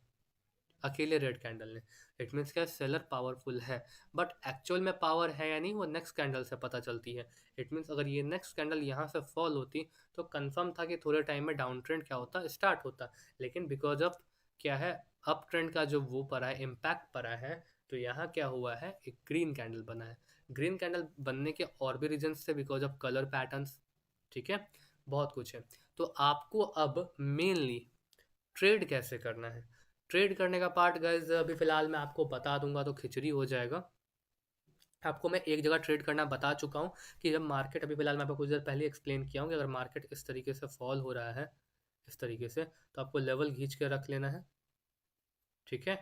अकेले रेड कैंडल ने। इट मीन्स क्या, सेलर पावरफुल है, बट एक्चुअल में पावर है या नहीं वो नेक्स्ट कैंडल से पता चलती है। इट मीन्स अगर ये नेक्स्ट कैंडल यहाँ से फॉल होती तो कंफर्म था कि थोड़े टाइम में डाउन ट्रेंड क्या होता, स्टार्ट होता। लेकिन बिकॉज ऑफ क्या है, अप ट्रेंड का जो वो पड़ा है, इम्पैक्ट पड़ा है, तो यहाँ क्या हुआ है, एक ग्रीन कैंडल बना है। ग्रीन कैंडल बनने के और भी रीजन्स थे, बिकॉज ऑफ कलर पैटर्न्स, ठीक है, बहुत कुछ है। तो आपको अब मेनली ट्रेड कैसे करना है, ट्रेड करने का पार्ट गाइज अभी फिलहाल मैं आपको बता दूंगा तो खिचड़ी हो जाएगा। आपको मैं एक जगह ट्रेड करना बता चुका हूँ कि जब मार्केट, अभी फिलहाल मैं आपको कुछ देर पहले एक्सप्लेन किया हूँ कि अगर मार्केट इस तरीके से फॉल हो रहा है, इस तरीके से, तो आपको लेवल खींच के रख लेना है, ठीक है।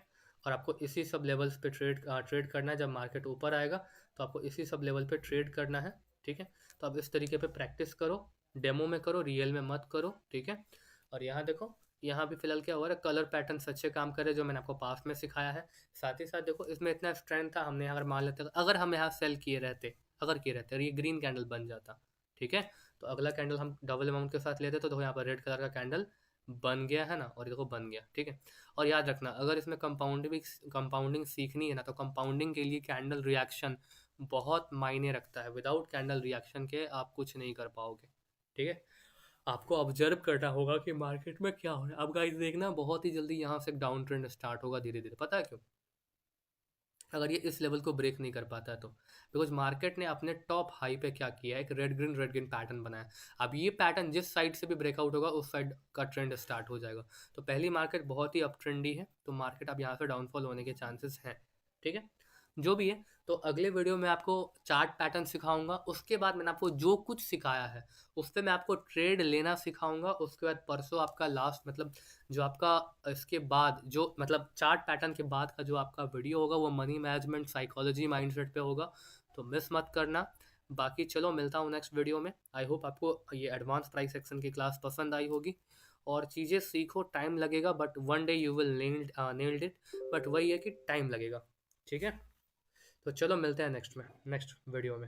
और आपको इसी सब लेवल्स पे ट्रेड करना है। जब मार्केट ऊपर आएगा तो आपको इसी सब लेवल पे ट्रेड करना है, ठीक है। तो आप इस तरीके पे प्रैक्टिस करो, डेमो में करो, रियल में मत करो, ठीक है। और यहाँ देखो, यहाँ भी फिलहाल क्या हुआ है, कलर पैटर्न अच्छे काम कर रहे हैं जो मैंने आपको पास्ट में सिखाया है। साथ ही साथ देखो इसमें इतना स्ट्रेंथ था, हमने अगर मान लेते, अगर हम यहाँ सेल किए रहते, अगर किए रहते और ये ग्रीन कैंडल बन जाता, ठीक है, तो अगला कैंडल हम डबल अमाउंट के साथ लेते तो देखो यहाँ पर रेड कलर का कैंडल बन गया है ना, और ये देखो बन गया, ठीक है। और याद रखना, अगर इसमें कंपाउंडिंग सीखनी है ना, तो कंपाउंडिंग के लिए कैंडल रिएक्शन बहुत मायने रखता है। विदाउट कैंडल रिएक्शन के आप कुछ नहीं कर पाओगे, ठीक है। आपको ऑब्जर्व करना होगा कि मार्केट में क्या हो रहा है। अब गाइस देखना, बहुत ही जल्दी यहाँ से एक डाउन ट्रेंड स्टार्ट होगा धीरे धीरे, पता है क्यों, अगर ये इस लेवल को ब्रेक नहीं कर पाता है तो, बिकॉज मार्केट ने अपने टॉप हाई पे क्या किया है, एक रेड ग्रीन पैटर्न बनाया। अब ये पैटर्न जिस साइड से भी ब्रेकआउट होगा उस साइड का ट्रेंड स्टार्ट हो जाएगा। तो पहली मार्केट बहुत ही अप ट्रेंडी है, तो मार्केट अब यहाँ से डाउनफॉल होने के चांसेस हैं, ठीक है। जो भी है, तो अगले वीडियो में आपको चार्ट पैटर्न सिखाऊंगा। उसके बाद मैंने आपको जो कुछ सिखाया है उस पर मैं आपको ट्रेड लेना सिखाऊंगा। उसके बाद परसों आपका लास्ट, मतलब जो आपका इसके बाद जो, मतलब चार्ट पैटर्न के बाद का जो आपका वीडियो होगा वो मनी मैनेजमेंट साइकोलॉजी माइंडसेट पे होगा, तो मिस मत करना। बाकी चलो मिलता हूँ नेक्स्ट वीडियो में। आई होप आपको ये एडवांस प्राइस एक्शन की क्लास पसंद आई होगी और चीज़ें सीखो, टाइम लगेगा but one day you will nailed it, but वही है कि टाइम लगेगा, ठीक है। तो चलो मिलते हैं नेक्स्ट वीडियो में।